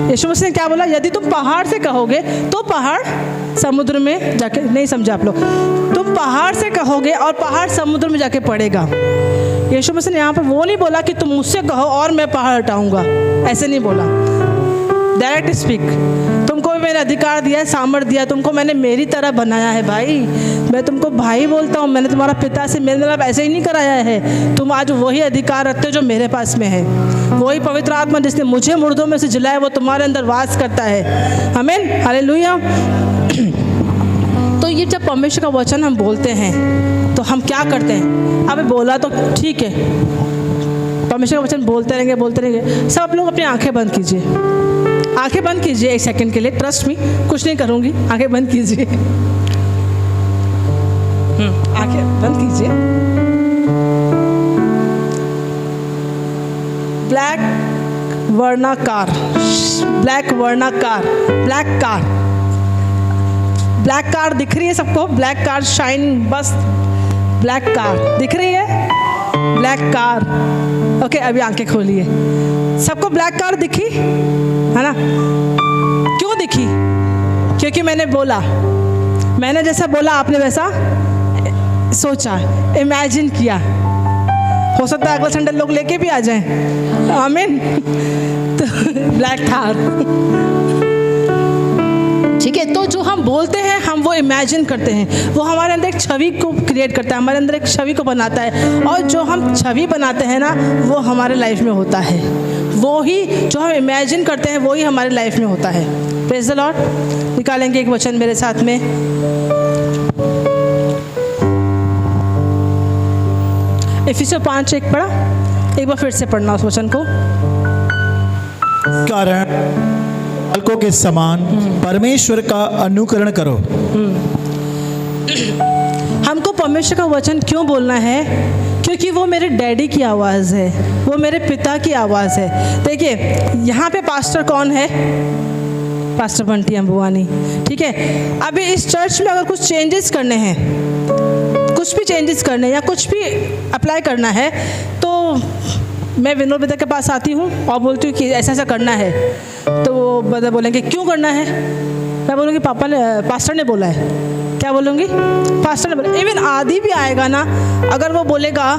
यीशु मसीह ने क्या बोला? यदि तुम पहाड़ से कहोगे तो पहाड़ समुद्र में जाके, नहीं समझा आप लोग, तुम पहाड़ से कहोगे और पहाड़ समुद्र में जाके पड़ेगा। यीशु मसीह ने यहाँ पर वो नहीं बोला कि तुम मुझसे कहो और मैं पहाड़ हटाऊंगा, ऐसे नहीं बोला। Direct speak. तुमको भी मैंने अधिकार दिया है, सामर्थ दिया, तुमको मैंने मेरी तरह बनाया है भाई। मैं तुमको भाई बोलता हूँ, मैंने तुम्हारा पिता से मेरे मतलब ऐसे ही नहीं कराया है। तुम आज वही अधिकार रखते हो जो मेरे पास में है। वही पवित्र आत्मा जिसने मुझे मुर्दों में से जिलाया वो तुम्हारे अंदर वास करता है। आमीन, हालेलुया। तो ये जब परमेश्वर का वचन हम बोलते हैं तो हम क्या करते हैं? अबे बोला तो ठीक है, परमेश्वर का वचन बोलते रहेंगे। सब आप लोग अपनी आंखें बंद कीजिए, आंखें बंद कीजिए 1 सेकंड के लिए। ट्रस्ट मी, कुछ नहीं करूँगी, आंखें बंद कीजिए। आंखें बंद कीजिए। ब्लैक वर्णाकार, ब्लैक वर्णाकार, ब्लैक कार, ब्लैक कार दिख रही है सबको? ब्लैक कार शाइन, बस ब्लैक कार दिख रही है? Black car, okay. अभी आंखें खोलिए। सबको ब्लैक कार दिखी है ना? क्यों दिखी? क्योंकि मैंने बोला, मैंने जैसा बोला आपने वैसा सोचा, इमेजिन किया। हो सकता है अगला संडे लोग लेके भी आ जाएं। आमीन। तो ब्लैक थार, ठीक है। तो जो हम बोलते हैं हम वो इमेजिन करते हैं, वो हमारे अंदर एक छवि को क्रिएट करता है, हमारे अंदर एक छवि को बनाता है। और जो हम छवि बनाते हैं ना वो हमारे लाइफ में होता है। वो ही जो हम इमेजिन करते हैं वो ही हमारे लाइफ में होता है। Praise the Lord. निकालेंगे एक वचन मेरे साथ में, इफिसियों 5:1 पढ़ा, एक बार फिर से पढ़ना उस वचन को। कारण बालकों के समान परमेश्वर का अनुकरण करो। हमको परमेश्वर का वचन क्यों बोलना है? क्योंकि वो मेरे डैडी की आवाज़ है, वो मेरे पिता की आवाज़ है। देखिए यहाँ पे पास्टर कौन है? पास्टर बंटी अंबुआनी, ठीक है। अभी इस चर्च में अगर कुछ चेंजेस करने हैं, कुछ भी चेंजेस करने या कुछ भी अप्लाई करना है तो मैं विनोद बेटा के पास आती हूँ और बोलती हूँ कि ऐसा ऐसा करना है। तो वो बता बोलेंगे क्यों करना है? मैं बोलूँगी पापा ने, पास्टर ने बोला है। क्या बोलूँगी? पास्टर ने बोला। इवन आदि भी आएगा ना, अगर वो बोलेगा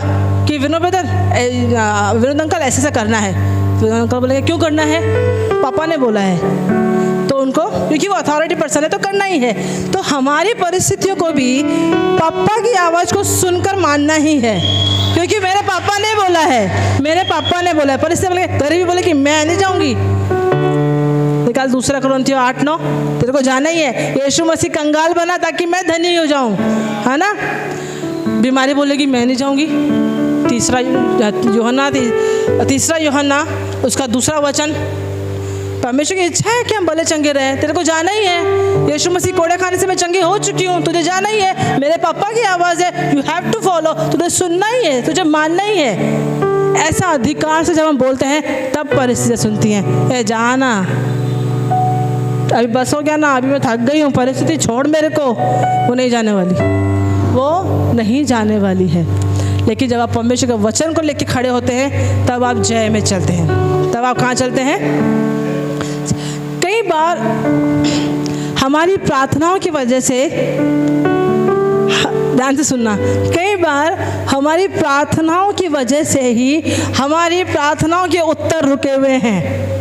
कि विनोद विनोद अंकल ऐसे ऐसा करना है, विनोद अंकल बोलेंगे क्यों करना है? पापा ने बोला है। तो उनको, क्योंकि वो अथॉरिटी पर्सन है तो करना ही है। तो हमारी परिस्थितियों को भी पापा की आवाज़ को सुनकर मानना ही है, क्योंकि मेरे पापा ने बोला है, मेरे पापा ने बोला है। परिस्थिति बोले, गरीबी बोले कि मैं नहीं जाऊँगी। निकाल 2 कुरिन्थियों 8:9, तेरे को जाना ही है। यीशु मसीह कंगाल बना ताकि मैं धनी हो जाऊँ, है ना? बीमारी बोलेगी मैं नहीं जाऊँगी। 3 यूहन्ना उसका 2 वचन, परमेश्वर की इच्छा है कि हम भले चंगे रहें। तेरे को जाना ही है। यीशु मसीह कोड़े खाने से मैं चंगी हो चुकी हूँ, तुझे जाना ही है। मेरे पापा की आवाज़ है, यू हैव टू फॉलो। तुझे सुनना ही है, तुझे मानना ही है। ऐसा अधिकार से जब हम बोलते हैं तब परिस्थितियाँ सुनती हैं, ए जाना, अभी बस हो गया ना, अभी मैं थक गई हूँ, परिस्थिति छोड़ मेरे को। वो नहीं जाने वाली, वो नहीं जाने वाली है। लेकिन जब आप परमेश्वर के वचन को लेकर खड़े होते हैं तब आप जय में चलते हैं। तब आप कहाँ चलते हैं? कई बार हमारी प्रार्थनाओं की वजह से, ध्यान से सुनना, कई बार हमारी प्रार्थनाओं की वजह से ही हमारी प्रार्थनाओं के उत्तर रुके हुए हैं।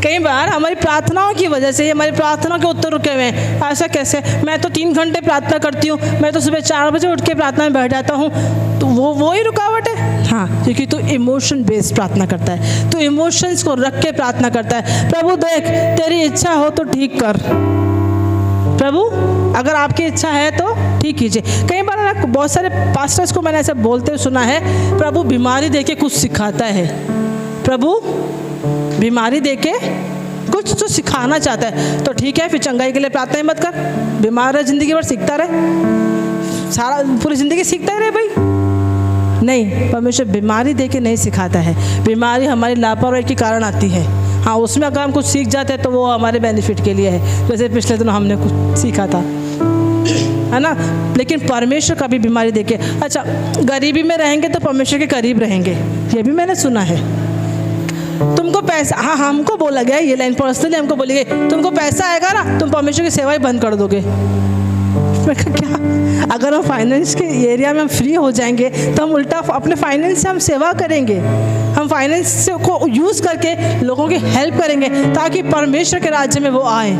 कई बार हमारी प्रार्थनाओं की वजह से ही हमारी प्रार्थनाओं के उत्तर रुके हुए हैं। ऐसा कैसे? मैं तो 3 घंटे प्रार्थना करती हूँ, मैं तो सुबह 4 बजे उठ के प्रार्थना में बैठ जाता हूँ, तो वो ही रुकावट है? हाँ, क्योंकि तू इमोशन बेस्ड प्रार्थना करता है, तू इमोशंस को रख के प्रार्थना करता है। प्रभु देख, तेरी इच्छा हो तो ठीक कर। प्रभु अगर आपकी इच्छा है तो ठीक कीजिए। कई बार ना बहुत सारे पास्टर्स को मैंने ऐसे बोलते हुए सुना है, प्रभु बीमारी देके कुछ सिखाता है, प्रभु बीमारी देके कुछ तो सिखाना चाहता है तो ठीक है, फिर चंगाई के लिए प्रार्थना मत कर, बीमार है ज़िंदगी भर, सीखता रहे, सारा पूरी ज़िंदगी सीखता रहे भाई। नहीं, परमेश्वर बीमारी दे के नहीं सिखाता है। बीमारी हमारी लापरवाही के कारण आती है। हाँ, उसमें अगर हम कुछ सीख जाते हैं तो वो हमारे बेनिफिट के लिए है, जैसे पिछले दिनों हमने कुछ सीखा था, है ना। लेकिन परमेश्वर कभी बीमारी देके, अच्छा गरीबी में रहेंगे तो परमेश्वर के करीब रहेंगे, ये भी मैंने सुना है। तुमको पैसा, हाँ हमको बोला गया ये लाइन, पर्सनली हमको बोली गई, तुमको पैसा आएगा ना तुम परमेश्वर की सेवा ही बंद कर दोगे। मैं कहा क्या? अगर हम फाइनेंस के एरिया में हम फ्री हो जाएंगे तो हम उल्टा अपने फाइनेंस से हम सेवा करेंगे, हम फाइनेंस को यूज़ करके लोगों की हेल्प करेंगे ताकि परमेश्वर के राज्य में वो आए।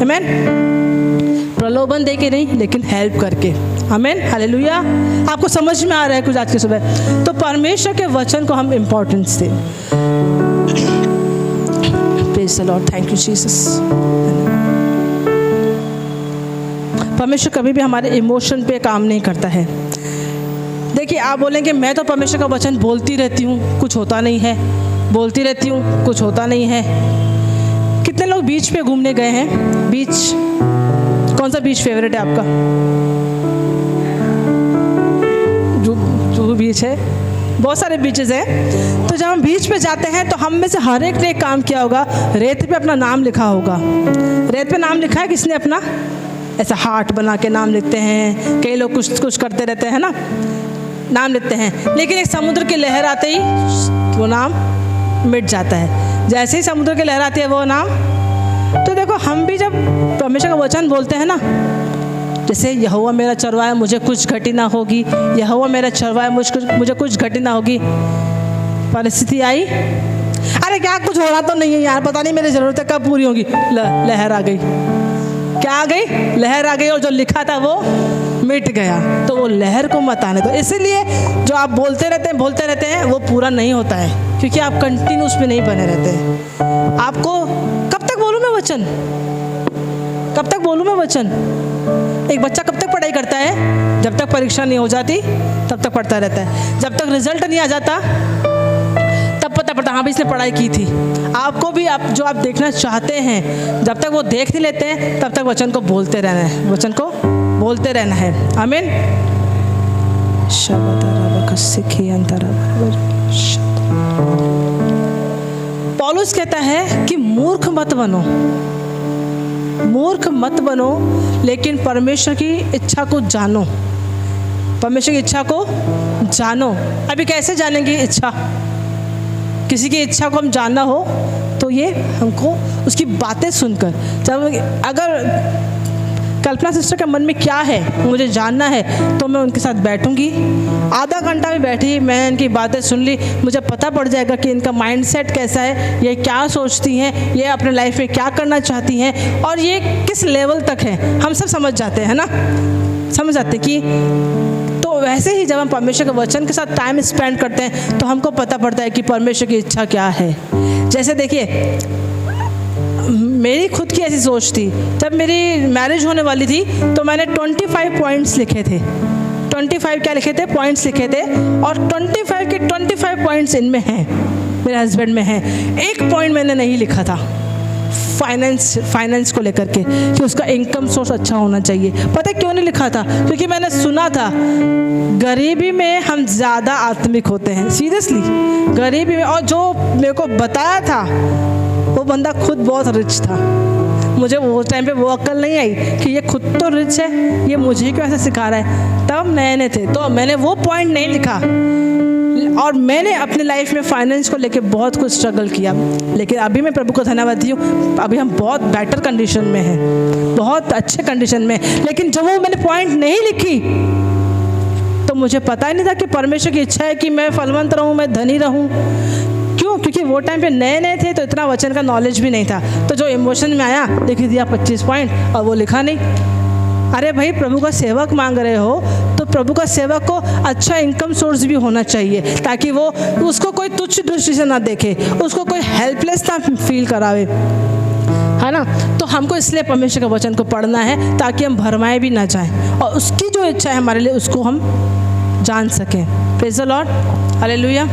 आमीन। प्रलोभन दे के नहीं, लेकिन हेल्प करके। आमीन, हालेलुया। आपको समझ में आ रहा है कुछ आज की सुबह? तो परमेश्वर के वचन को हम इम्पोर्टेंस दें। Praise the Lord, thank you Jesus. परमेश्वर कभी भी हमारे इमोशन पे काम नहीं करता है। देखिए, आप बोलेंगे मैं तो परमेश्वर का वचन बोलती रहती हूँ, कुछ होता नहीं है, बोलती रहती हूँ, कुछ होता नहीं है। कितने लोग बीच पे घूमने गए हैं? बीच, कौन सा बीच फेवरेट है आपका? जुहू बीच है, बहुत सारे बीचेस हैं। तो जब हम बीच पे जाते हैं तो हम में से हर एक ने एक काम किया होगा, रेत पे अपना नाम लिखा होगा। रेत पे नाम लिखा है किसने अपना? ऐसा हार्ट बना के नाम लिखते हैं, कई लोग कुछ कुछ करते रहते हैं ना, नाम लिखते हैं। लेकिन एक समुद्र की लहर आते ही वो नाम मिट जाता है। जैसे ही समुद्र की लहर आती है वो नाम। तो देखो, हम भी जब परमेश्वर का वचन बोलते हैं ना, जैसे यहोवा मेरा चरवाहा, मुझे कुछ घटी ना होगी, यहोवा मेरा चरवाहा, मुझे कुछ घटी ना होगी। परिस्थिति आई, अरे क्या कुछ हो रहा तो नहीं है यार, पता नहीं मेरी ज़रूरतें कब पूरी होगी, लहर आ गई। क्या आ गई? लहर आ गई, और जो लिखा था वो मिट गया। तो वो लहर को मत आने दो। इसीलिए जो आप बोलते रहते हैं वो पूरा नहीं होता है, क्योंकि आप कंटिन्यूस में नहीं बने रहते हैं। आपको कब तक बोलूँ मैं वचन? कब तक बोलूँ मैं वचन? एक बच्चा कब तक पढ़ाई करता है? जब तक परीक्षा नहीं हो जाती तब तक पढ़ता रहता है। जब तक रिजल्ट नहीं आ जाता तब पता पड़ता हाँ भाई इसने पढ़ाई की थी। आपको भी जो आप देखना चाहते हैं, जब तक वो देख नहीं लेते हैं तब तक वचन को बोलते रहना है, वचन को बोलते रहना है। आमीन। पौलुस कहता है कि मूर्ख मत बनो, मूर्ख मत बनो, लेकिन परमेश्वर की इच्छा को जानो। परमेश्वर की इच्छा को जानो। अभी कैसे जानेंगे इच्छा? किसी की इच्छा को हम जानना हो तो ये हमको उसकी बातें सुनकर, जब अगर कल्पना सिस्टर के मन में क्या है मुझे जानना है तो मैं उनके साथ बैठूंगी, आधा घंटा भी बैठी, मैंने इनकी बातें सुन ली, मुझे पता पड़ जाएगा कि इनका माइंडसेट कैसा है, ये क्या सोचती हैं, ये अपने लाइफ में क्या करना चाहती हैं और ये किस लेवल तक है। हम सब समझ जाते हैं ना, समझ जाते कि तो वैसे ही जब हम परमेश्वर के वचन के साथ टाइम स्पेंड करते हैं तो हमको पता पड़ता है कि परमेश्वर की इच्छा क्या है। जैसे देखिए, मेरी खुद की ऐसी सोच थी, जब मेरी मैरिज होने वाली थी तो मैंने 25 पॉइंट्स लिखे थे। 25 क्या लिखे थे? पॉइंट्स लिखे थे, और 25 के 25 पॉइंट्स इनमें हैं, मेरे हस्बैंड में हैं। एक पॉइंट मैंने नहीं लिखा था फाइनेंस को लेकर के, कि उसका इनकम सोर्स अच्छा होना चाहिए। पता है क्यों नहीं लिखा था? क्योंकि मैंने सुना था गरीबी में हम ज़्यादा आत्मिक होते हैं। सीरियसली, गरीबी में। और जो मेरे को बताया था वो बंदा खुद बहुत रिच था। मुझे वो टाइम पे वो अक्ल नहीं आई कि ये खुद तो रिच है, ये मुझे क्यों ऐसा सिखा रहा है। तब नए थे तो मैंने वो पॉइंट नहीं लिखा, और मैंने अपनी लाइफ में फाइनेंस को लेके बहुत कुछ स्ट्रगल किया। लेकिन अभी मैं प्रभु को धन्यवाद हूँ, अभी हम बहुत बेटर कंडीशन में हैं, बहुत अच्छे कंडीशन में। लेकिन जब वो मैंने पॉइंट नहीं लिखी तो मुझे पता ही नहीं था कि परमेश्वर की इच्छा है कि मैं फलवंत रहूँ, मैं धनी रहूँ। क्यों? क्योंकि वो टाइम पे नए थे तो इतना वचन का नॉलेज भी नहीं था। तो जो इमोशन में आया, लिख दिया 25 पॉइंट और वो लिखा नहीं। अरे भाई, प्रभु का सेवक मांग रहे हो तो प्रभु का सेवक को अच्छा इनकम सोर्स भी होना चाहिए, ताकि वो उसको कोई तुच्छ दृष्टि से ना देखे, उसको कोई हेल्पलेस ना फील करावे, है ना। तो हमको इसलिए परमेश्वर का वचन को पढ़ना है ताकि हम भरमाए भी ना जाएं, और उसकी जो इच्छा है हमारे लिए उसको हम जान सकें। Praise the Lord, hallelujah.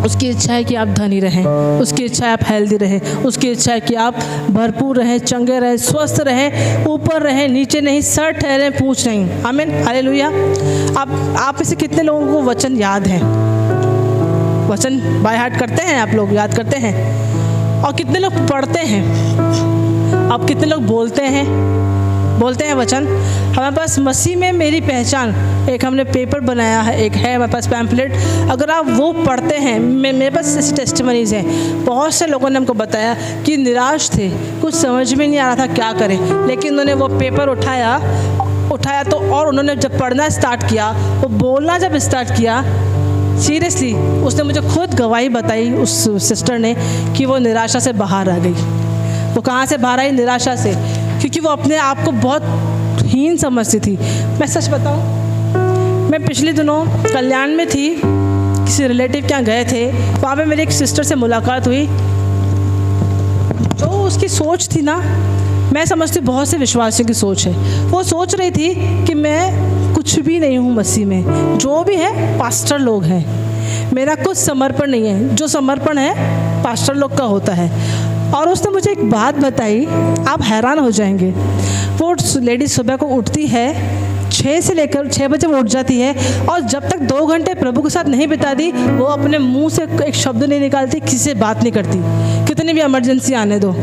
उसकी इच्छा है कि आप धनी रहें, उसकी इच्छा है आप हेल्दी रहें, उसकी इच्छा है कि आप भरपूर रहें, चंगे रहें, स्वस्थ रहें, ऊपर रहें, नीचे नहीं, सर ठहरें, पूछ नहीं। आमीन, हालेलुया। आप में से कितने लोगों को वचन याद है? वचन बाय हार्ट करते हैं आप लोग, याद करते हैं? और कितने लोग पढ़ते हैं? आप कितने लोग बोलते हैं वचन? हमारे पास मसीह में मेरी पहचान, एक हमने पेपर बनाया है, एक है हमारे पास पैम्पलेट। अगर आप वो पढ़ते हैं, मेरे पास ऐसी टेस्टिमनीज़ हैं, बहुत से लोगों ने हमको बताया कि निराश थे, कुछ समझ में नहीं आ रहा था क्या करें, लेकिन उन्होंने वो पेपर उठाया तो और उन्होंने जब पढ़ना स्टार्ट किया, वो बोलना जब स्टार्ट किया, सीरियसली उसने मुझे खुद गवाही बताई उस सिस्टर ने कि वो निराशा से बाहर आ गई। वो कहाँ से बाहर आई? निराशा से, क्योंकि वो अपने आप को बहुत हीन समझती थी। मैं सच बताऊं, मैं पिछले दिनों कल्याण में थी, किसी रिलेटिव के यहाँ गए थे, वहाँ पे मेरी एक सिस्टर से मुलाकात हुई। जो उसकी सोच थी ना, मैं समझती बहुत से विश्वासियों की सोच है। वो सोच रही थी कि मैं कुछ भी नहीं हूँ मसीह में, जो भी है पास्टर लोग हैं, मेरा कुछ समर्पण नहीं है, जो समर्पण है पास्टर लोग का होता है। और उसने मुझे एक बात बताई, आप हैरान हो जाएंगे। वो लेडीज सुबह को उठती है, 6 से लेकर 6 बजे वो उठ जाती है, और जब तक 2 घंटे प्रभु के साथ नहीं बिताती, वो अपने मुंह से एक शब्द नहीं निकालती, किसी से बात नहीं करती, कितनी भी इमरजेंसी आने दो।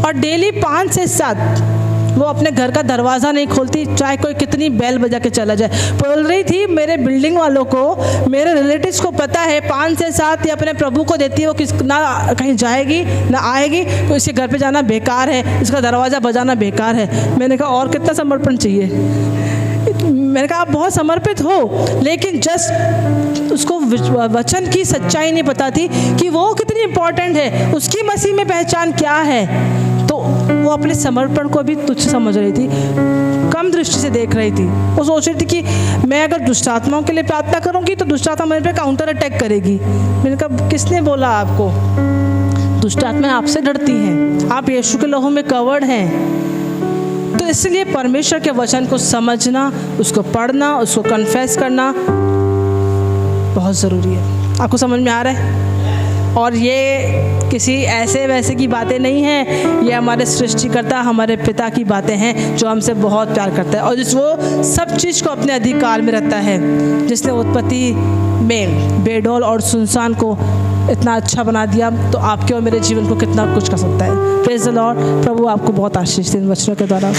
और डेली 5 से 7 वो अपने घर का दरवाज़ा नहीं खोलती, चाहे कोई कितनी बेल बजा के चला जाए। बोल रही थी मेरे बिल्डिंग वालों को, मेरे रिलेटिव्स को पता है 5 से 7 ये अपने प्रभु को देती है, वो किस ना कहीं जाएगी ना आएगी, तो इसके घर पे जाना बेकार है, इसका दरवाज़ा बजाना बेकार है। मैंने कहा और कितना समर्पण चाहिए? मैंने कहा आप बहुत समर्पित हो, लेकिन जस्ट उसको वचन की सच्चाई नहीं पता थी कि वो कितनी इम्पोर्टेंट है, उसकी मसीह में पहचान क्या है। तो वो अपने समर्पण को भी तुच्छ समझ रही थी, कम दृष्टि से देख रही थी। वो सोच रही थी कि मैं अगर दुष्ट आत्माओं के लिए प्रार्थना करूंगी तो दुष्ट आत्मा मेरे पे काउंटर अटैक करेगी। मैंने कहा किसने बोला आपको? दुष्ट आत्माएं आपसे डरती हैं, आप यीशु के लहू में कवर्ड हैं। तो इसलिए परमेश्वर के वचन को समझना, उसको पढ़ना, उसको कन्फेस करना बहुत ज़रूरी है। आपको समझ में आ रहा है? और ये किसी ऐसे वैसे की बातें नहीं हैं, ये हमारे सृष्टिकर्ता, हमारे पिता की बातें हैं, जो हमसे बहुत प्यार करता है और जिस वो सब चीज़ को अपने अधिकार में रखता है। जिसने उत्पत्ति में बेडौल और सुनसान को इतना अच्छा बना दिया, तो आपके और मेरे जीवन को कितना कुछ कर सकता है। Praise the Lord. प्रभु आपको बहुत आशीष दे इन वचनों के द्वारा।